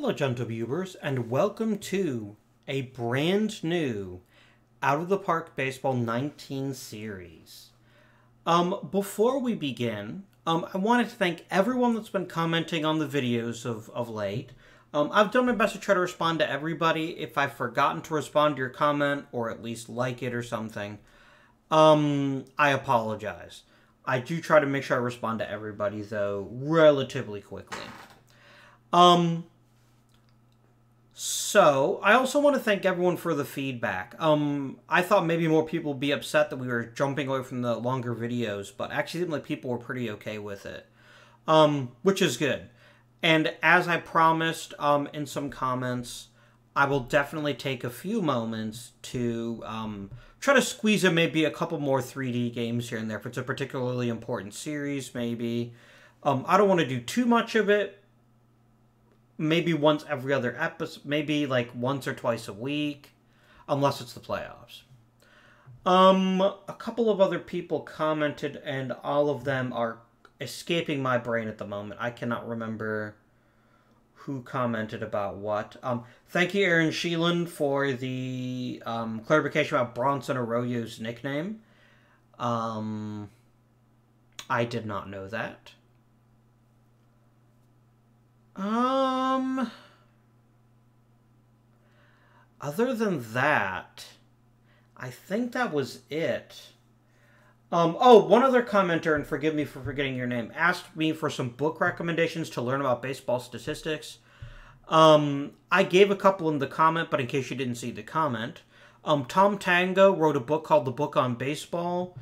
Hello, gentle viewers, and welcome to a brand new Out of the Park Baseball 19 series. Before we begin, I wanted to thank everyone that's been commenting on the videos of late. I've done my best to try to respond to everybody. If I've forgotten to respond to your comment, or at least like it or something, I apologize. I do try to make sure I respond to everybody, though, relatively quickly. So, I also want to thank everyone for the feedback. I thought maybe more people would be upset that we were jumping away from the longer videos, but actually it seemed like people were pretty okay with it. Which is good. And as I promised in some comments, I will definitely take a few moments to try to squeeze in maybe a couple more 3D games here and there if it's a particularly important series, maybe. I don't want to do too much of it. Maybe once every other episode, maybe like once or twice a week, unless it's the playoffs. A couple of other people commented, and all of them are escaping my brain at the moment. I cannot remember who commented about what. Thank you, Aaron Sheelan, for the clarification about Bronson Arroyo's nickname. I did not know that. Other than that, I think that was it. Oh, one other commenter, and forgive me for forgetting your name, asked me for some book recommendations to learn about baseball statistics. I gave a couple in the comment, but in case you didn't see the comment, Tom Tango wrote a book called The Book on Baseball.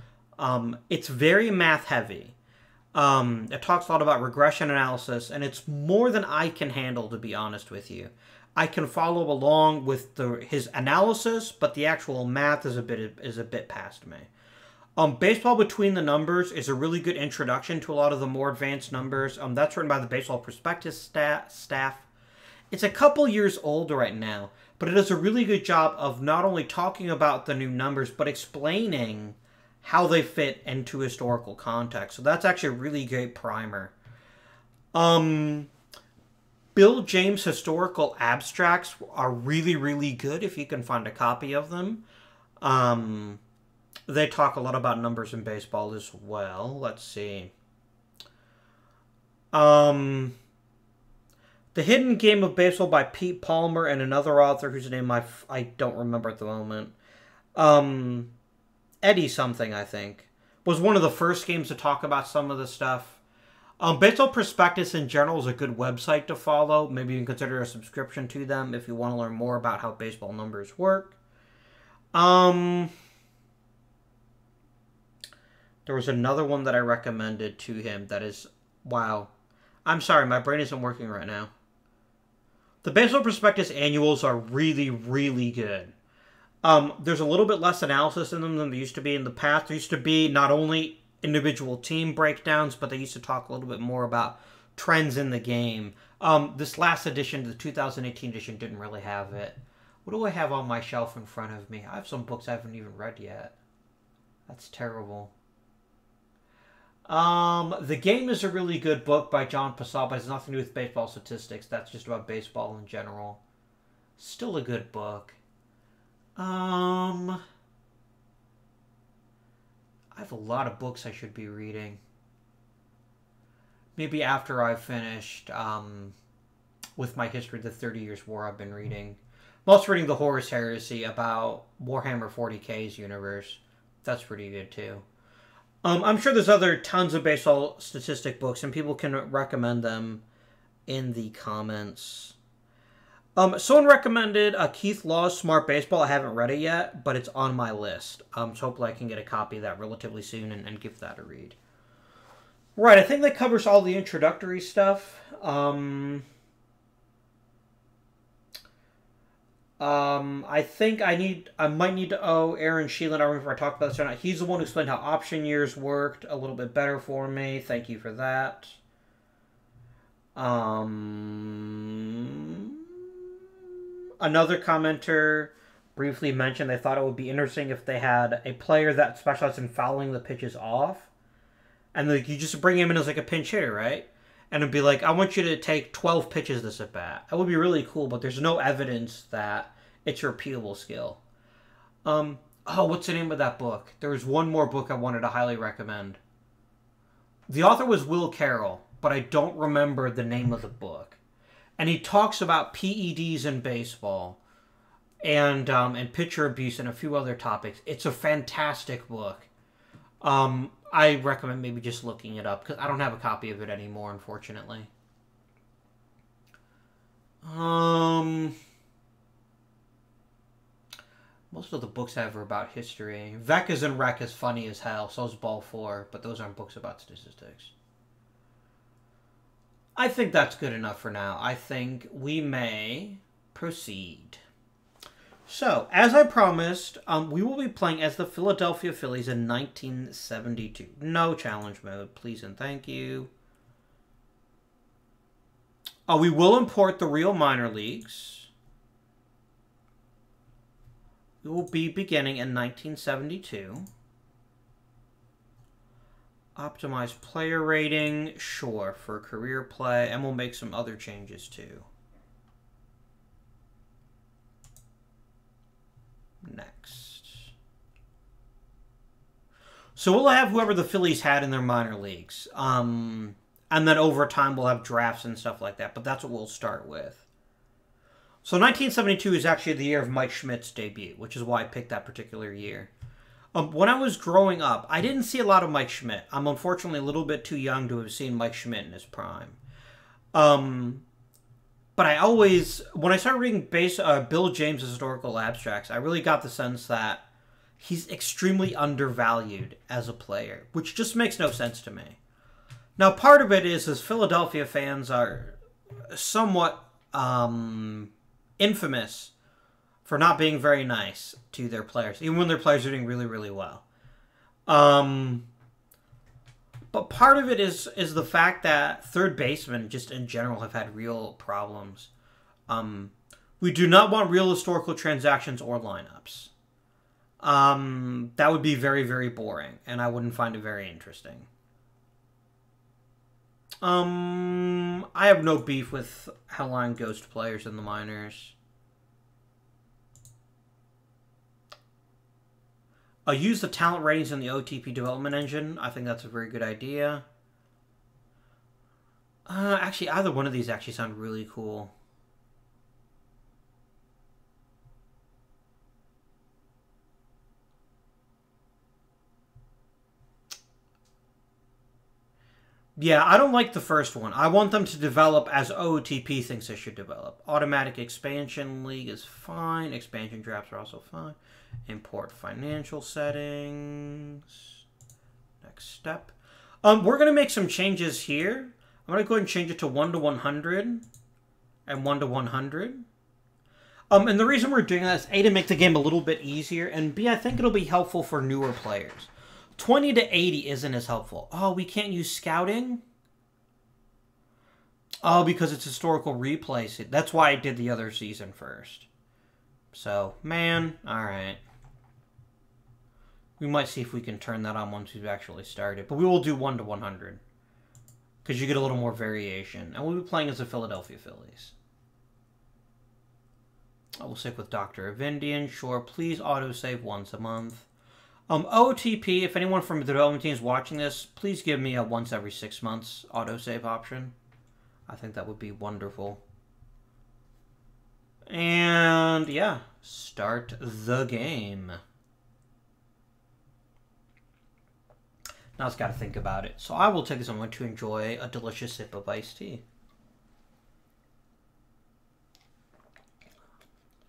It's very math heavy. It talks a lot about regression analysis, and it's more than I can handle, to be honest with you. I can follow along with his analysis, but the actual math is a bit past me. Baseball Between the Numbers is a really good introduction to a lot of the more advanced numbers. That's written by the Baseball Prospectus staff. It's a couple years old right now, but it does a really good job of not only talking about the new numbers, but explaining how they fit into historical context. So that's actually a really great primer. Bill James historical abstracts are really, really good if you can find a copy of them. They talk a lot about numbers in baseball as well. Let's see. The Hidden Game of Baseball by Pete Palmer and another author whose name I don't remember at the moment. Eddie something, I think, was one of the first games to talk about some of the stuff. Baseball Prospectus in general is a good website to follow. Maybe you can consider a subscription to them if you want to learn more about how baseball numbers work. There was another one that I recommended to him that is, wow. I'm sorry, my brain isn't working right now. The Baseball Prospectus annuals are really, really good. There's a little bit less analysis in them than there used to be in the past. There used to be not only individual team breakdowns, but they used to talk a little bit more about trends in the game. This last edition, the 2018 edition, didn't really have it. What do I have on my shelf in front of me? I have some books I haven't even read yet. That's terrible. The Game is a really good book by John Pasal, but it has nothing to do with baseball statistics. That's just about baseball in general. Still a good book. I have a lot of books I should be reading. Maybe after I've finished with my history of the 30 Years' War I've been reading. I'm also reading The Horus Heresy about Warhammer 40K's universe. That's pretty good too. I'm sure there's other tons of baseball statistic books, and people can recommend them in the comments. Someone recommended Keith Law's Smart Baseball. I haven't read it yet, but it's on my list. So hopefully I can get a copy of that relatively soon and give that a read. Right, I think that covers all the introductory stuff. I think I might need to owe Aaron Sheelan, I don't remember if I talked about this or not. He's the one who explained how option years worked a little bit better for me. Thank you for that. Another commenter briefly mentioned they thought it would be interesting if they had a player that specialized in fouling the pitches off. And you just bring him in as like a pinch hitter, right? and it'd be like, I want you to take 12 pitches this at bat. That would be really cool, but there's no evidence that it's a repeatable skill. Oh, what's the name of that book? There was one more book I wanted to highly recommend. The author was Will Carroll, but I don't remember the name of the book. And he talks about PEDs in baseball and pitcher abuse and a few other topics. It's a fantastic book. I recommend maybe just looking it up because I don't have a copy of it anymore, unfortunately. Most of the books I have are about history. Vec is in Rec is funny as hell, so is Ball 4, but those aren't books about statistics. I think that's good enough for now. I think we may proceed. So, as I promised, we will be playing as the Philadelphia Phillies in 1972. No challenge mode, please and thank you. We will import the real minor leagues. We will be beginning in 1972. Optimize player rating, sure, for career play, and we'll make some other changes too. Next. So we'll have whoever the Phillies had in their minor leagues. And then over time we'll have drafts and stuff like that, but that's what we'll start with. So 1972 is actually the year of Mike Schmidt's debut, which is why I picked that particular year. When I was growing up, I didn't see a lot of Mike Schmidt. I'm unfortunately a little bit too young to have seen Mike Schmidt in his prime. But I always, when I started reading Bill James' historical abstracts, I really got the sense that he's extremely undervalued as a player, which just makes no sense to me. Now, part of it is Philadelphia fans are somewhat infamous for not being very nice to their players, even when their players are doing really, really well. But part of it is the fact that third basemen, just in general, have had real problems. We do not want real historical transactions or lineups. That would be very, very boring, and I wouldn't find it very interesting. I have no beef with Hellline Ghost players in the minors. Use the talent ratings in the OOTP development engine. I think that's a very good idea. Actually, either one of these actually sound really cool. Yeah, I don't like the first one. I want them to develop as OOTP thinks they should develop. Automatic expansion league is fine. Expansion drafts are also fine. Import financial settings. Next step. We're going to make some changes here. I'm going to go ahead and change it to 1 to 100 and 1 to 100. And the reason we're doing that is A, to make the game a little bit easier, and B, I think it'll be helpful for newer players. 20 to 80 isn't as helpful. Oh, we can't use scouting? Oh, because it's historical replay. That's why I did the other season first. So, man, alright. We might see if we can turn that on once we've actually started. But we will do 1 to 100. Because you get a little more variation. And we'll be playing as the Philadelphia Phillies. I will stick with Dr. Avindian. Sure, please autosave once a month. OOTP, if anyone from the development team is watching this, please give me a once every 6 months autosave option. I think that would be wonderful. And, yeah, start the game. Now it's got to think about it. So I will take this moment to enjoy a delicious sip of iced tea.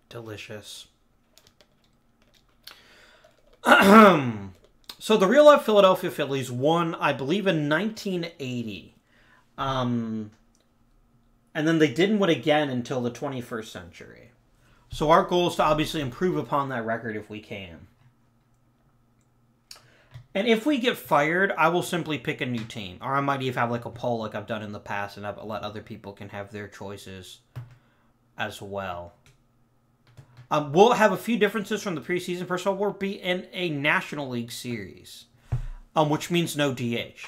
Delicious. So the real-life Philadelphia Phillies won, I believe, in 1980. And then they didn't win again until the 21st century. So our goal is to obviously improve upon that record if we can. And if we get fired, I will simply pick a new team. Or I might even have like a poll like I've done in the past and I've let other people can have their choices as well. We'll have a few differences from the preseason. First of all, we'll be in a National League series, which means no DH.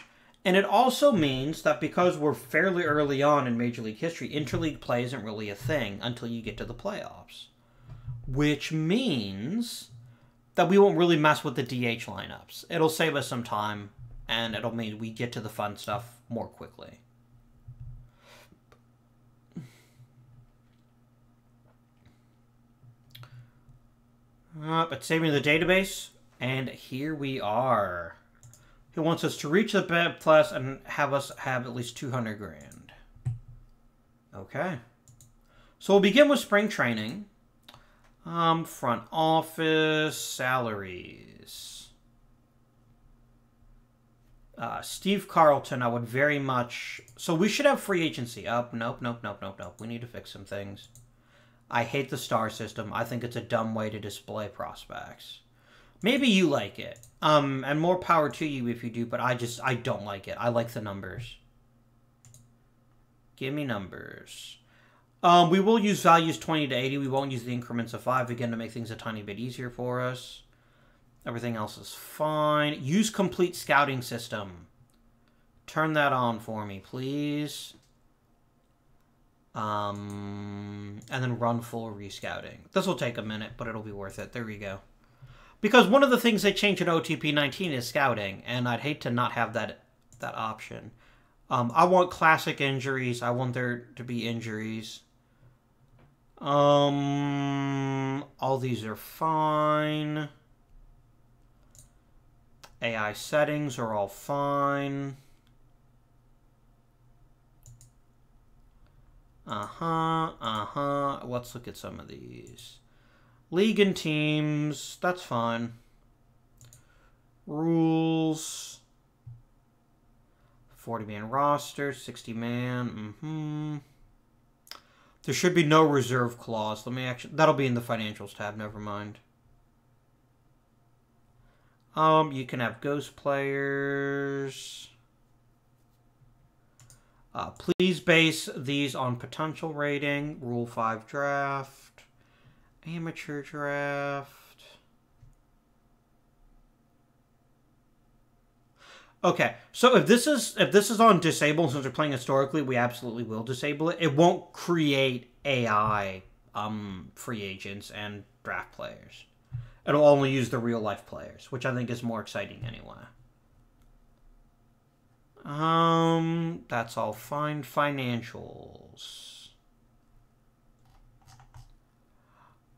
And it also means that because we're fairly early on in Major League history, interleague play isn't really a thing until you get to the playoffs. Which means that we won't really mess with the DH lineups. It'll save us some time, and it'll mean we get to the fun stuff more quickly. But saving the database, and here we are. He wants us to reach the BET Plus and have us have at least 200 grand. Okay. So we'll begin with spring training. Front office, salaries. Steve Carlton, I would very much... So we should have free agency. Nope. We need to fix some things. I hate the star system. I think it's a dumb way to display prospects. Maybe you like it. And more power to you if you do, but I don't like it. I like the numbers. Give me numbers. We will use values 20 to 80. We won't use the increments of 5, again, to make things a tiny bit easier for us. Everything else is fine. Use complete scouting system. Turn that on for me, please. And then run full rescouting. This will take a minute, but it'll be worth it. There we go. Because one of the things they changed in OTP 19 is scouting, and I'd hate to not have that option. I want classic injuries. I want there to be injuries. All these are fine. AI settings are all fine. Let's look at some of these. League and teams, that's fine. Rules. 40-man roster, 60-man. There should be no reserve clause. That'll be in the financials tab, never mind. You can have ghost players. Please base these on potential rating. Rule 5 draft. Amateur draft. Okay, so if this is on disable, since we're playing historically, we absolutely will disable it. It won't create AI free agents and draft players. It'll only use the real life players, which I think is more exciting anyway. That's all fine. Financials.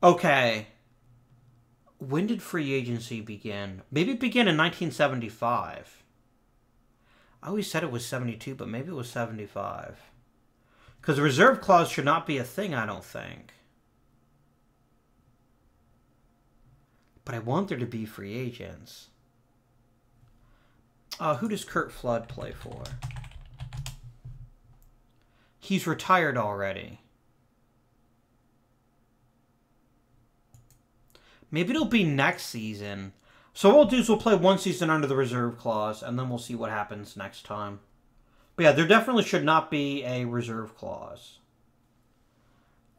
Okay. When did free agency begin? Maybe it began in 1975. I always said it was 72, but maybe it was 75. Because the reserve clause should not be a thing, I don't think. But I want there to be free agents. Who does Kurt Flood play for? He's retired already. Maybe it'll be next season. So what we'll do is we'll play one season under the reserve clause, and then we'll see what happens next time. But yeah, there definitely should not be a reserve clause.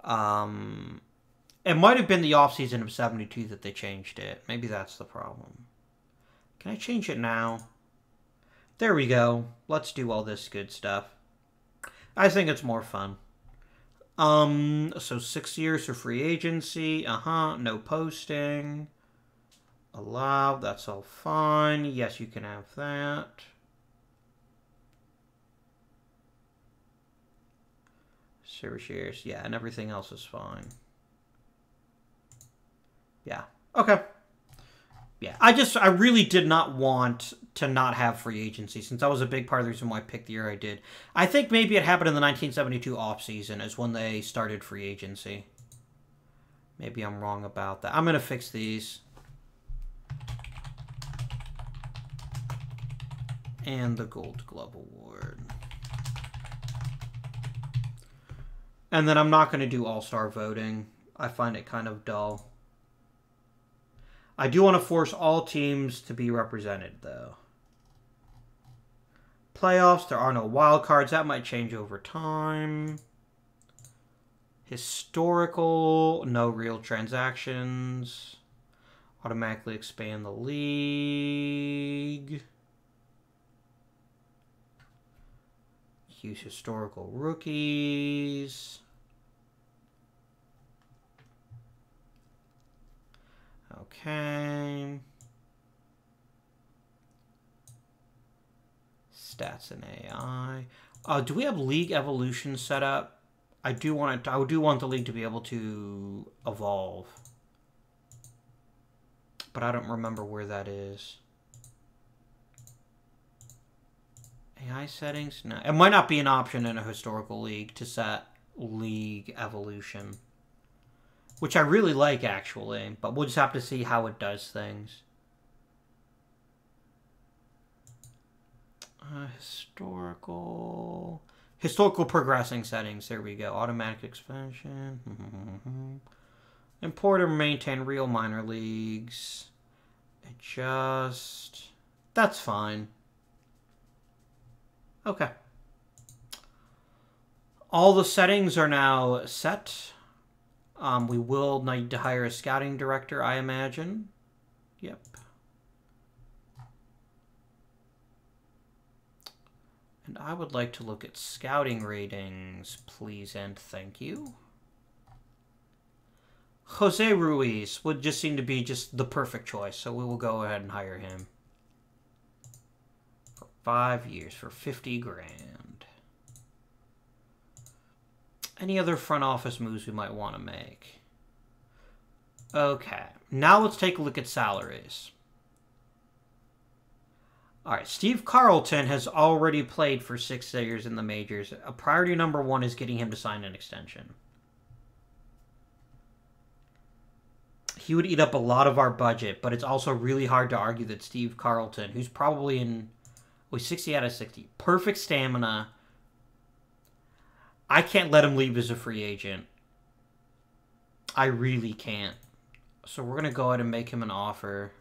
It might have been the offseason of 72 that they changed it. Maybe that's the problem. Can I change it now? There we go. Let's do all this good stuff. I think it's more fun. So 6 years for free agency. No posting. Allow. That's all fine. Yes, you can have that. Service years. Yeah, and everything else is fine. Yeah. Okay. Yeah, I really did not want to not have free agency, since that was a big part of the reason why I picked the year I did. I think maybe it happened in the 1972 offseason is when they started free agency. Maybe I'm wrong about that. I'm going to fix these. And the Gold Glove Award. And then I'm not going to do all-star voting. I find it kind of dull. I do want to force all teams to be represented, though. Playoffs, there are no wild cards. That might change over time. Historical, no real transactions. Automatically expand the league. Use historical rookies. Okay. Stats and AI. Do we have league evolution set up? I do want it. I do want the league to be able to evolve, but I don't remember where that is. AI settings? No, it might not be an option in a historical league to set league evolution, which I really like actually, but we'll just have to see how it does things. Historical progressing settings. There we go. Automatic expansion. Import or maintain real minor leagues. Adjust. That's fine. Okay. All the settings are now set. We will need to hire a scouting director, I imagine. Yep. And I would like to look at scouting ratings, please and thank you. Jose Ruiz would just seem to be just the perfect choice, so we will go ahead and hire him. For 5 years, for 50 grand. Any other front office moves we might want to make? Okay, now let's take a look at salaries. All right, Steve Carlton has already played for 6 years in the majors. Priority number 1 is getting him to sign an extension. He would eat up a lot of our budget, but it's also really hard to argue that Steve Carlton, who's probably in 60 out of 60, perfect stamina. I can't let him leave as a free agent. I really can't. So we're going to go ahead and make him an offer.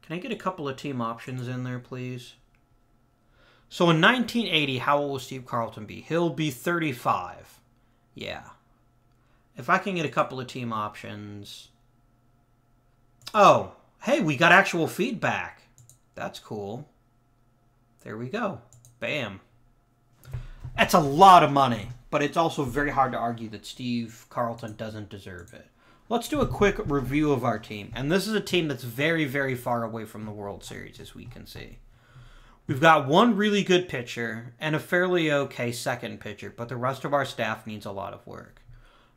Can I get a couple of team options in there, please? So in 1980, how old will Steve Carlton be? He'll be 35. Yeah. If I can get a couple of team options. Oh, hey, we got actual feedback. That's cool. There we go. Bam. That's a lot of money, but it's also very hard to argue that Steve Carlton doesn't deserve it. Let's do a quick review of our team. And this is a team that's very, very far away from the World Series, as we can see. We've got one really good pitcher and a fairly okay second pitcher, but the rest of our staff needs a lot of work.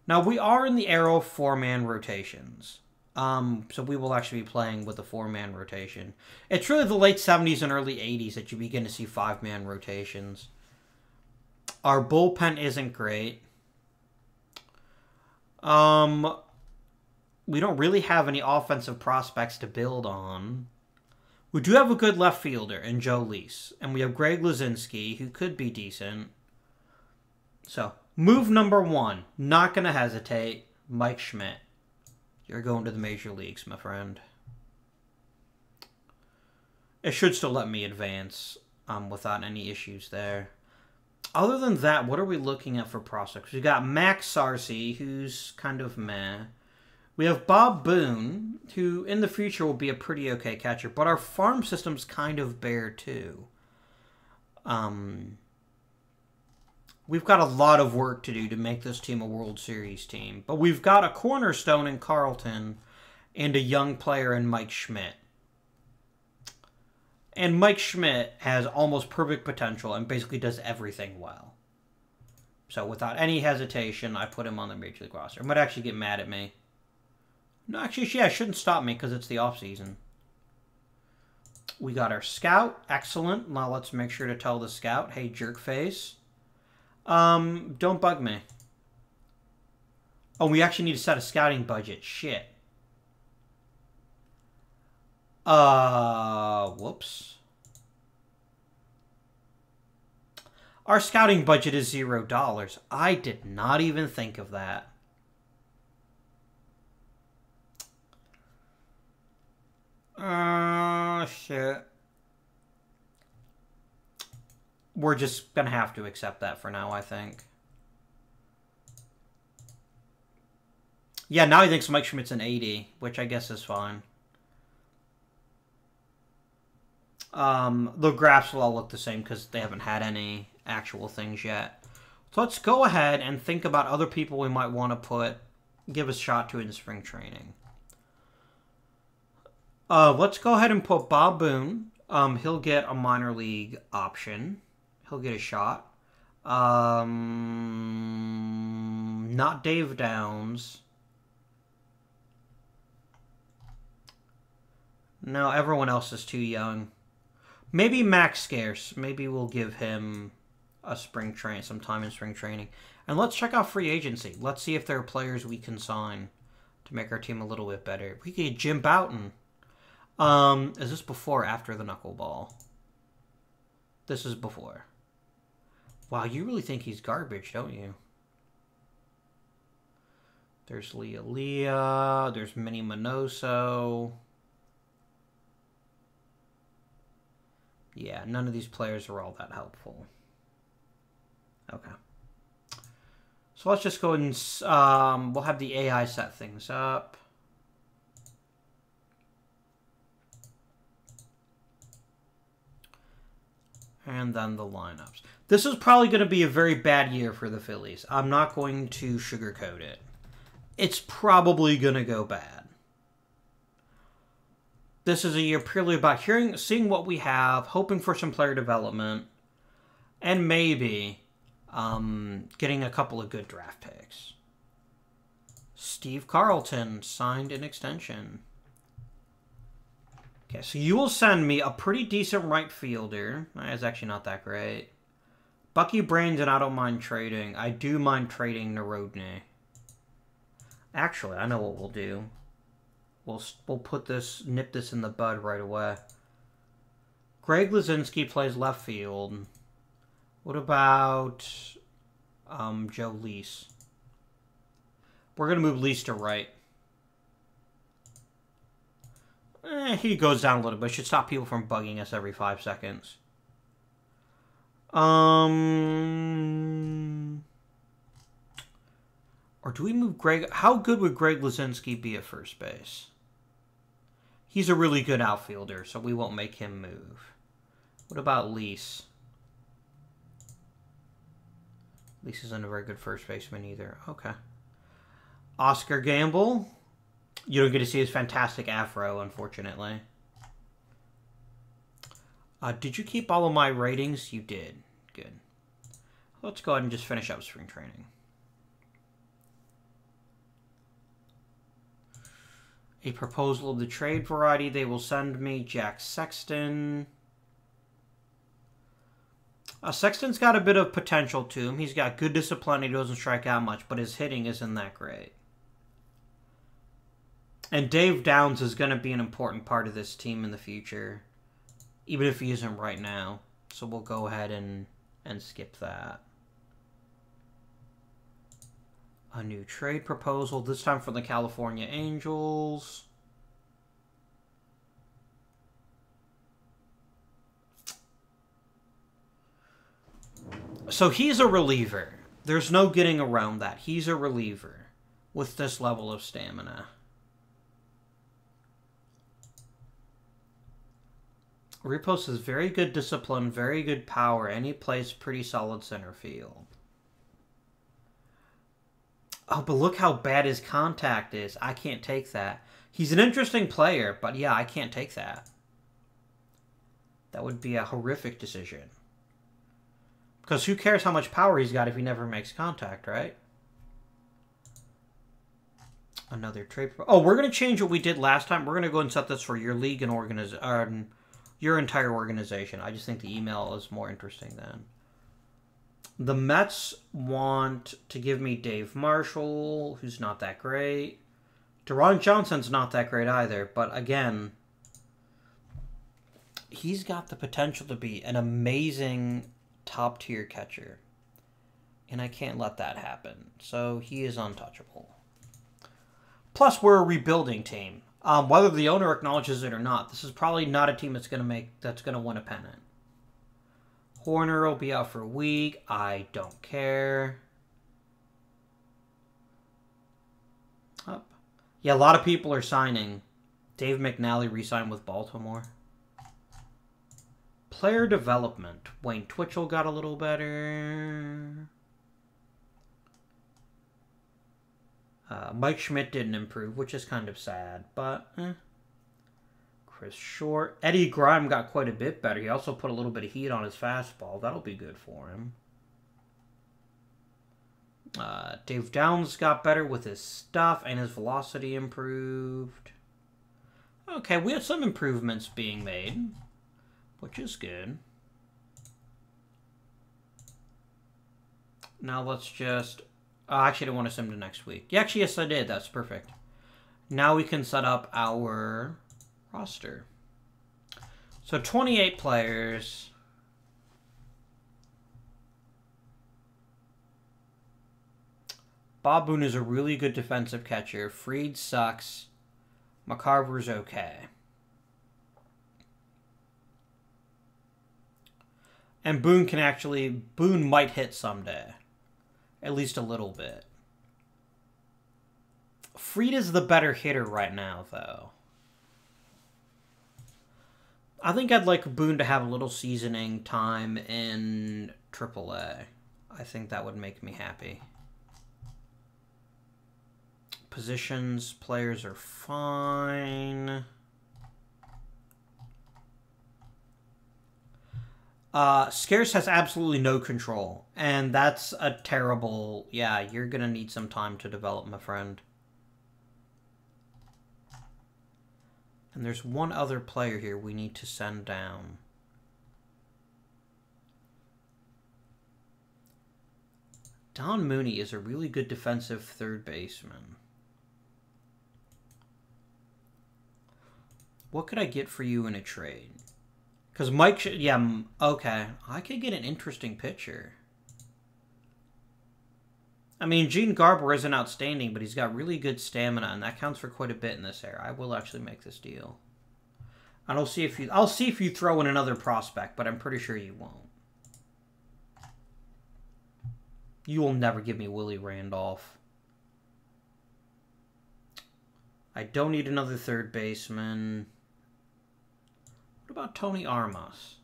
Now, we are in the era of 4-man rotations. So we will actually be playing with a 4-man rotation. It's really the late 70s and early 80s that you begin to see 5-man rotations. Our bullpen isn't great. We don't really have any offensive prospects to build on. We do have a good left fielder in Joe Lease. And we have Greg Lazinski, who could be decent. So, move number 1. Not going to hesitate. Mike Schmidt. You're going to the major leagues, my friend. It should still let me advance without any issues there. Other than that, what are we looking at for prospects? We've got Max Sarcy, who's kind of meh. We have Bob Boone, who in the future will be a pretty okay catcher, but our farm system's kind of bare too. We've got a lot of work to do to make this team a World Series team, but we've got a cornerstone in Carlton and a young player in Mike Schmidt. And Mike Schmidt has almost perfect potential and basically does everything well. So without any hesitation, I put him on the Major League roster. It might actually get mad at me. No, actually, yeah, it shouldn't stop me because it's the offseason. We got our scout. Excellent. Now let's make sure to tell the scout, hey, jerkface. Don't bug me. Oh, we actually need to set a scouting budget. Shit. Whoops. Our scouting budget is $0. I did not even think of that. Shit. We're just gonna have to accept that for now, I think. Yeah, now he thinks Mike Schmidt's an 80, which I guess is fine. The graphs will all look the same because they haven't had any actual things yet. So let's go ahead and think about other people we might want to give a shot to in spring training. Let's go ahead and put Bob Boone. He'll get a minor league option. He'll get a shot. Not Dave Downs. No, everyone else is too young. Maybe Max Scarce. Maybe we'll give him some time in spring training. And let's check out free agency. Let's see if there are players we can sign to make our team a little bit better. We could get Jim Bouton. Is this before or after the knuckleball? This is before. Wow, you really think he's garbage, don't you? There's Leah. There's Minnie Minoso. Yeah, none of these players are all that helpful. Okay. So let's just go and we'll have the AI set things up. And then the lineups. This is probably going to be a very bad year for the Phillies. I'm not going to sugarcoat it. It's probably going to go bad. This is a year purely about seeing what we have, hoping for some player development, and maybe getting a couple of good draft picks. Steve Carlton signed an extension. Okay, so you will send me a pretty decent right fielder. It's actually not that great. Bucky Brandon, I don't mind trading. I do mind trading Narodny. Actually, I know what we'll do. We'll nip this in the bud right away. Greg Lazinski plays left field. What about Joe Lease? We're going to move Lease to right. He goes down a little bit. Should stop people from bugging us every 5 seconds. Or do we move Greg? How good would Greg Lazinski be at first base? He's a really good outfielder, so we won't make him move. What about Lease? Lease isn't a very good first baseman either. Okay. Oscar Gamble. You don't get to see his fantastic afro, unfortunately. Did you keep all of my ratings? You did. Good. Let's go ahead and just finish up spring training. A proposal of the trade variety. They will send me Jack Sexton. Sexton's got a bit of potential to him. He's got good discipline. He doesn't strike out much, but his hitting isn't that great. And Dave Downs is going to be an important part of this team in the future, even if he isn't right now. So we'll go ahead and skip that. A new trade proposal, this time from the California Angels. So he's a reliever. There's no getting around that. He's a reliever with this level of stamina. Repos has very good discipline, very good power, and he plays pretty solid center field. Oh, but look how bad his contact is. I can't take that. He's an interesting player, but yeah, I can't take that. That would be a horrific decision. Because who cares how much power he's got if he never makes contact, right? Another trade. Oh, we're going to change what we did last time. We're going to go and set this for your league and your entire organization. I just think the email is more interesting then. The Mets want to give me Dave Marshall, who's not that great. Deron Johnson's not that great either, but again, he's got the potential to be an amazing top-tier catcher. And I can't let that happen. So he is untouchable. Plus, we're a rebuilding team. Whether the owner acknowledges it or not, this is probably not a team that's going to win a pennant. Horner will be out for a week. I don't care. Up. Yeah, a lot of people are signing. Dave McNally re-signed with Baltimore. Player development. Wayne Twitchell got a little better. Mike Schmidt didn't improve, which is kind of sad, but Chris Short. Eddie Grime got quite a bit better. He also put a little bit of heat on his fastball. That'll be good for him. Dave Downs got better with his stuff, and his velocity improved. Okay, we have some improvements being made, which is good. Now let's just... Oh, actually, I didn't want to send him to next week. Yeah, actually, yes, I did. That's perfect. Now we can set up our roster. So 28 players. Bob Boone is a really good defensive catcher. Fried sucks. McCarver's okay. And Boone can actually... Boone might hit someday. At least a little bit. Fried is the better hitter right now, though. I think I'd like Boone to have a little seasoning time in AAA. I think that would make me happy. Positions, players are fine. Scarce has absolutely no control, and that's a terrible... Yeah, you're gonna need some time to develop, my friend. And there's one other player here we need to send down. Don Mooney is a really good defensive third baseman. What could I get for you in a trade? Because Mike... Yeah, okay. I could get an interesting pitcher. I mean, Gene Garber isn't outstanding, but he's got really good stamina, and that counts for quite a bit in this era. I will actually make this deal. I'll see if you throw in another prospect, but I'm pretty sure you won't. You will never give me Willie Randolph. I don't need another third baseman. What about Tony Armas?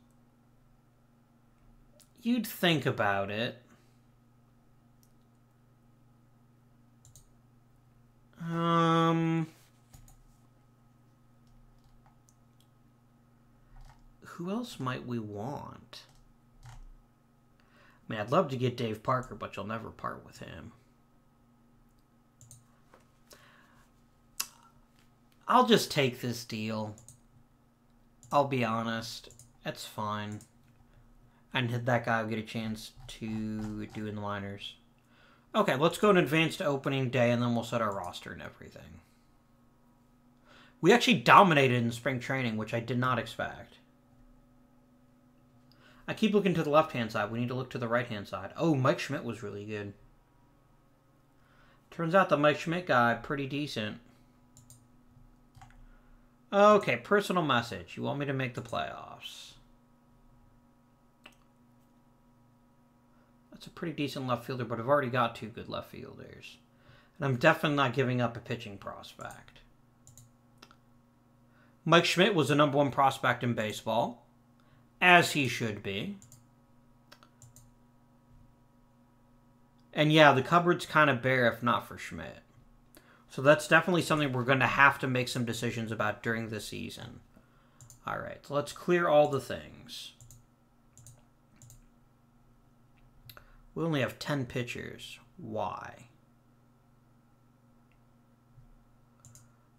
You'd think about it. Who else might we want? I mean, I'd love to get Dave Parker, but you'll never part with him. I'll just take this deal. I'll be honest. It's fine. And that guy will get a chance to do inliners. Okay, let's go in advance to opening day, and then we'll set our roster and everything. We actually dominated in spring training, which I did not expect. I keep looking to the left-hand side. We need to look to the right-hand side. Oh, Mike Schmidt was really good. Turns out the Mike Schmidt guy, pretty decent. Okay, personal message. You want me to make the playoffs. That's a pretty decent left fielder, but I've already got two good left fielders. And I'm definitely not giving up a pitching prospect. Mike Schmidt was the #1 prospect in baseball, as he should be. And yeah, the cupboard's kind of bare if not for Schmidt. So that's definitely something we're going to have to make some decisions about during the season. All right, so let's clear all the things. We only have 10 pitchers. Why?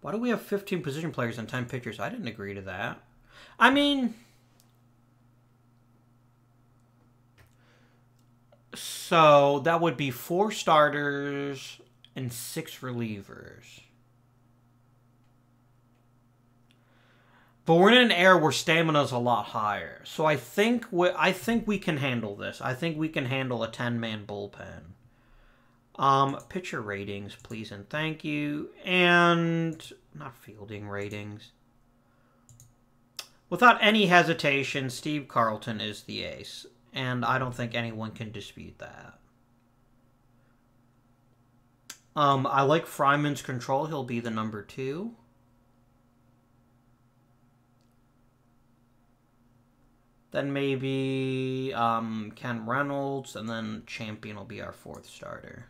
Why do we have 15 position players and 10 pitchers? I didn't agree to that. I mean... So that would be 4 starters and 6 relievers. But we're in an era where stamina's a lot higher. So I think we can handle this. I think we can handle a 10-man bullpen. Pitcher ratings, please and thank you. And not fielding ratings. Without any hesitation, Steve Carlton is the ace. And I don't think anyone can dispute that. I like Fryman's control. He'll be the #2. Then maybe Ken Reynolds, and then Champion will be our 4th starter.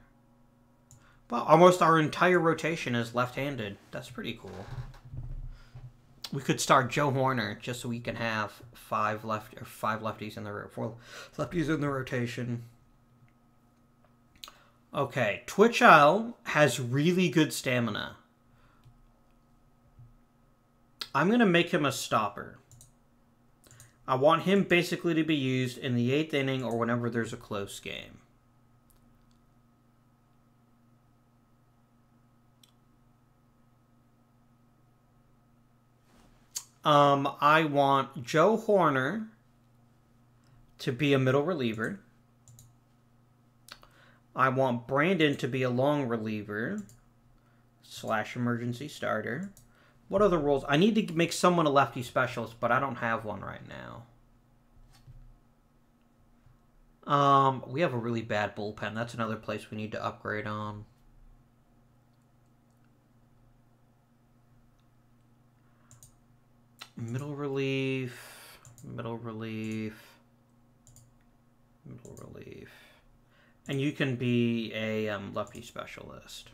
Well, almost our entire rotation is left-handed. That's pretty cool. We could start Joe Horner just so we can have 5 lefties in the 4 lefties in the rotation. Okay, Twitch-L has really good stamina. I'm gonna make him a stopper. I want him basically to be used in the 8th inning or whenever there's a close game. I want Joe Horner to be a middle reliever. I want Brandon to be a long reliever / emergency starter. What other roles? I need to make someone a lefty specialist, but I don't have one right now. We have a really bad bullpen. That's another place we need to upgrade on. Middle relief, middle relief, middle relief. And you can be a lefty specialist.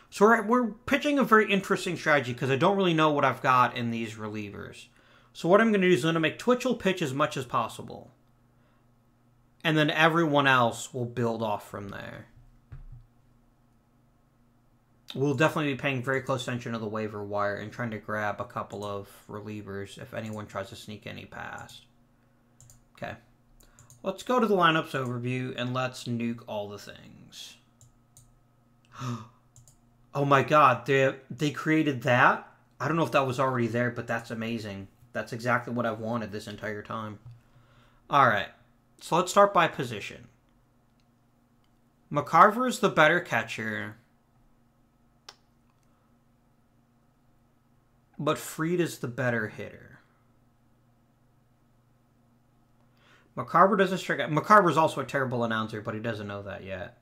So we're pitching a very interesting strategy because I don't really know what I've got in these relievers. So what I'm going to do is I'm going to make Twitchell pitch as much as possible. And then everyone else will build off from there. We'll definitely be paying very close attention to the waiver wire and trying to grab a couple of relievers if anyone tries to sneak any past. Okay. Let's go to the lineups overview and let's nuke all the things. Oh my god, they created that? I don't know if that was already there, but that's amazing. That's exactly what I've wanted this entire time. Alright, so let's start by position. McCarver is the better catcher, but Fried is the better hitter. McCarver doesn't strike out. McCarver's also a terrible announcer, but he doesn't know that yet.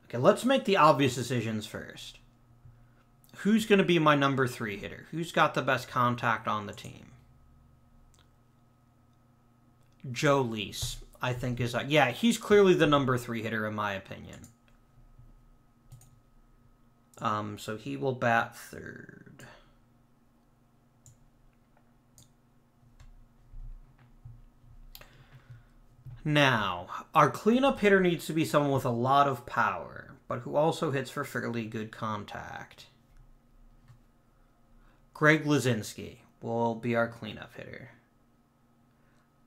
Okay, let's make the obvious decisions first. Who's going to be my number 3 hitter? Who's got the best contact on the team? Joe Lease, I think is... yeah, he's clearly the number 3 hitter in my opinion. So he will bat 3rd. Now, our cleanup hitter needs to be someone with a lot of power, but who also hits for fairly good contact. Greg Lazinski will be our cleanup hitter.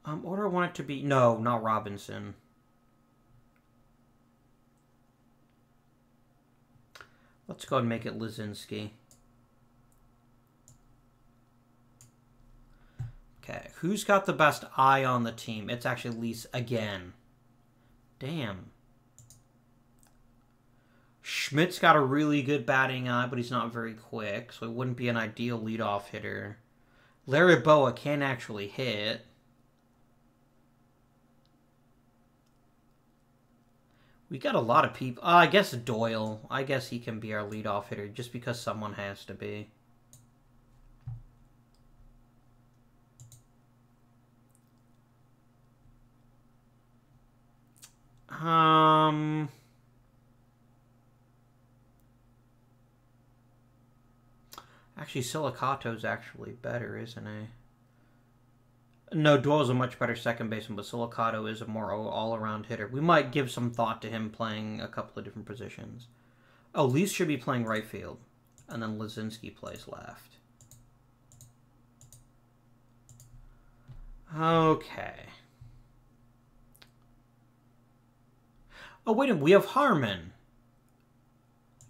What do I want it to be? No, not Robinson. Let's go ahead and make it Lazinski. Okay, who's got the best eye on the team? It's actually Lease again. Damn. Schmidt's got a really good batting eye, but he's not very quick, so he wouldn't be an ideal leadoff hitter. Larry Boa can actually hit. We got a lot of people. I guess Doyle. I guess he can be our leadoff hitter just because someone has to be. Actually, Silicato's actually better, isn't he? No, Doyle's a much better second baseman, but Silicato is a more all-around hitter. We might give some thought to him playing a couple of different positions. Oh, Lease should be playing right field, and then Lazinski plays left. Okay. Oh, wait a minute. We have Harmon.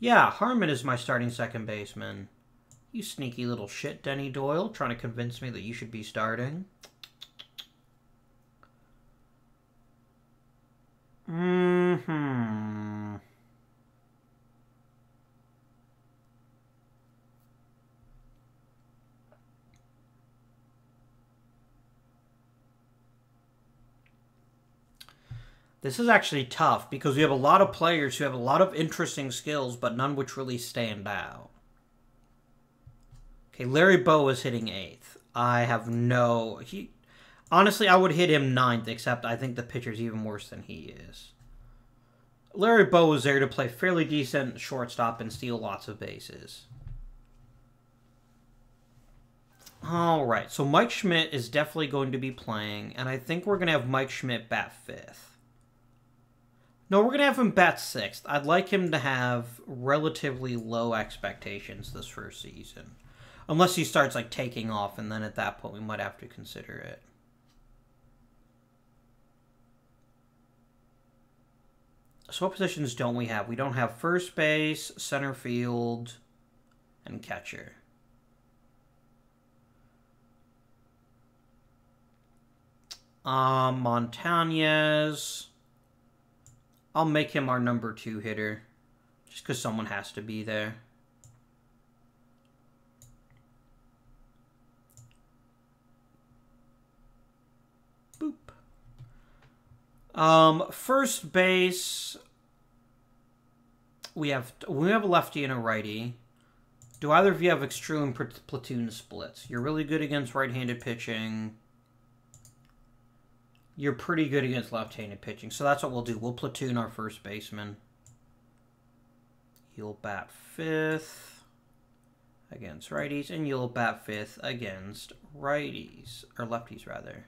Yeah, Harmon is my starting second baseman. You sneaky little shit, Denny Doyle, trying to convince me that you should be starting. This is actually tough because we have a lot of players who have a lot of interesting skills, but none which really stand out. Okay, Larry Bowa is hitting 8th. I have no... Honestly, I would hit him 9th, except I think the pitcher's even worse than he is. Larry Bowa is there to play fairly decent shortstop and steal lots of bases. Alright, so Mike Schmidt is definitely going to be playing, and I think we're going to have Mike Schmidt bat 5th. No, we're going to have him bat 6th. I'd like him to have relatively low expectations this first season. Unless he starts, like, taking off, and then at that point we might have to consider it. So what positions don't we have? We don't have first base, center field, and catcher. Montañez. I'll make him our number 2 hitter. Just because someone has to be there. Boop. First base. We have a lefty and a righty. Do either of you have extreme platoon splits? You're really good against right-handed pitching. You're pretty good against left-handed pitching. So that's what we'll do. We'll platoon our first baseman. You'll bat 5th against righties, and you'll bat 5th against righties. Or lefties, rather.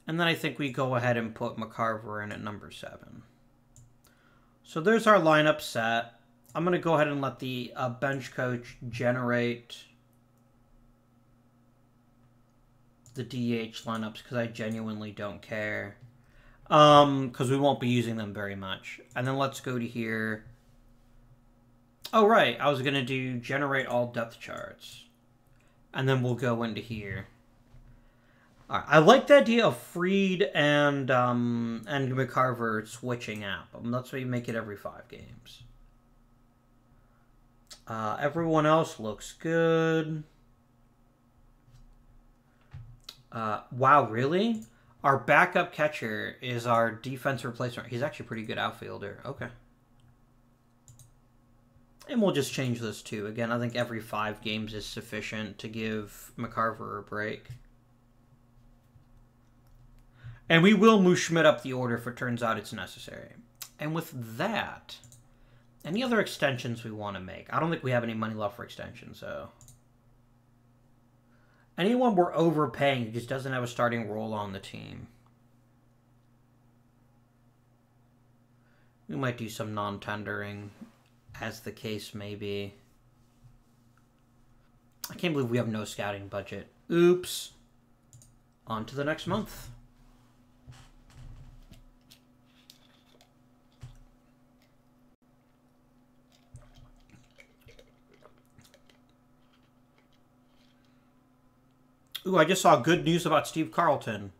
And then I think we go ahead and put McCarver in at number 7. So there's our lineup set. I'm going to go ahead and let the bench coach generate the DH lineups because I genuinely don't care. Because we won't be using them very much. And then let's go to here. Oh, right. I was going to do generate all depth charts. And then we'll go into here. All right. I like the idea of Fried and McCarver switching out. Let's make it every 5 games. Everyone else looks good. Wow, really? Our backup catcher is our defense replacement. He's actually a pretty good outfielder. Okay. And we'll just change this too. Again, I think every 5 games is sufficient to give McCarver a break. And we will move Schmidt up the order if it turns out it's necessary. And with that, any other extensions we want to make? I don't think we have any money left for extensions, so... Anyone we're overpaying who just doesn't have a starting role on the team. We might do some non-tendering, as the case may be. I can't believe we have no scouting budget. Oops. On to the next month. Ooh, I just saw good news about Steve Carlton.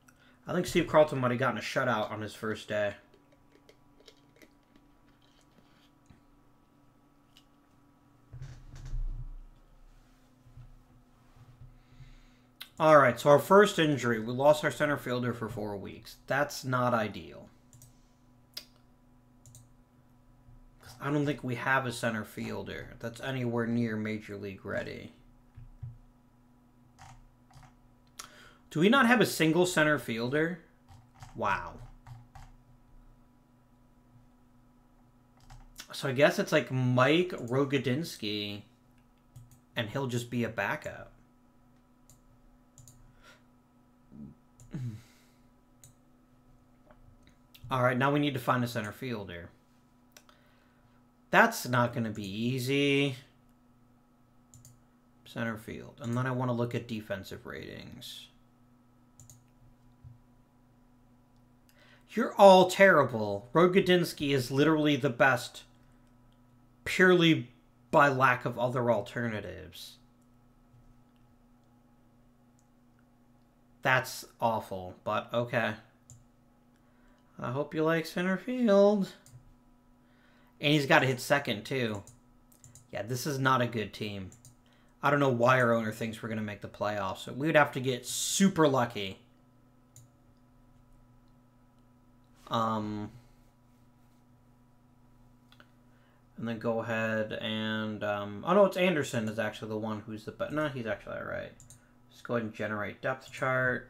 I think Steve Carlton might have gotten a shutout on his first day. Alright, so our first injury. We lost our center fielder for 4 weeks. That's not ideal. I don't think we have a center fielder that's anywhere near Major League ready. Do we not have a single center fielder? Wow. So I guess it's like Mike Rogodinsky, and he'll just be a backup. Alright, now we need to find a center fielder. That's not going to be easy. Center field. And then I want to look at defensive ratings. You're all terrible. Rogodinsky is literally the best purely by lack of other alternatives. That's awful, but okay. I hope you like center field. And he's got to hit second, too. Yeah, this is not a good team. I don't know why our owner thinks we're going to make the playoffs. So we would have to get super lucky. And then go ahead and... oh, no, it's Anderson is actually the one who's the... No, he's actually all right. Just go ahead and generate depth chart.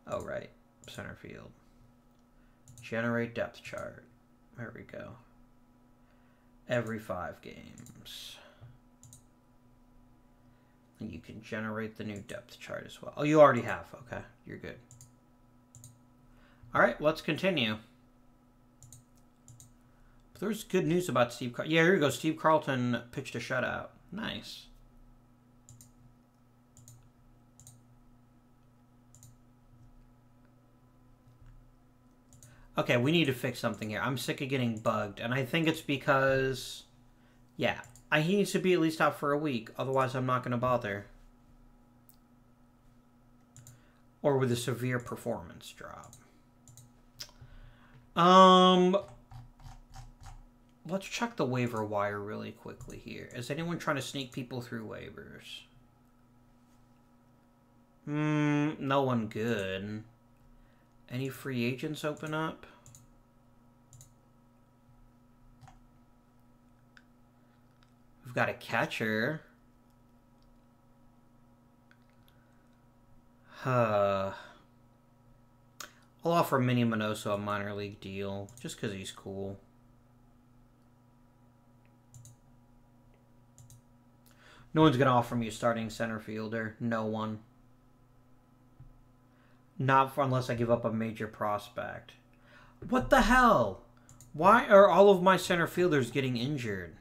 Oh, right. Center field. Generate depth chart. There we go. Every 5 games. And you can generate the new depth chart as well. Oh, you already have. Okay, you're good. All right, let's continue. There's good news about Steve Carlton. Yeah, here we go. Steve Carlton pitched a shutout. Nice. Okay, we need to fix something here. I'm sick of getting bugged, and I think it's because, yeah, he needs to be at least out for a week. Otherwise, I'm not going to bother. Or with a severe performance drop. Let's check the waiver wire really quickly here. Is anyone trying to sneak people through waivers? No one good. Any free agents open up? We've got a catcher. I'll offer Minnie Minoso a minor league deal, just because he's cool. No one's going to offer me a starting center fielder. No one. Not for, unless I give up a major prospect. What the hell? Why are all of my center fielders getting injured?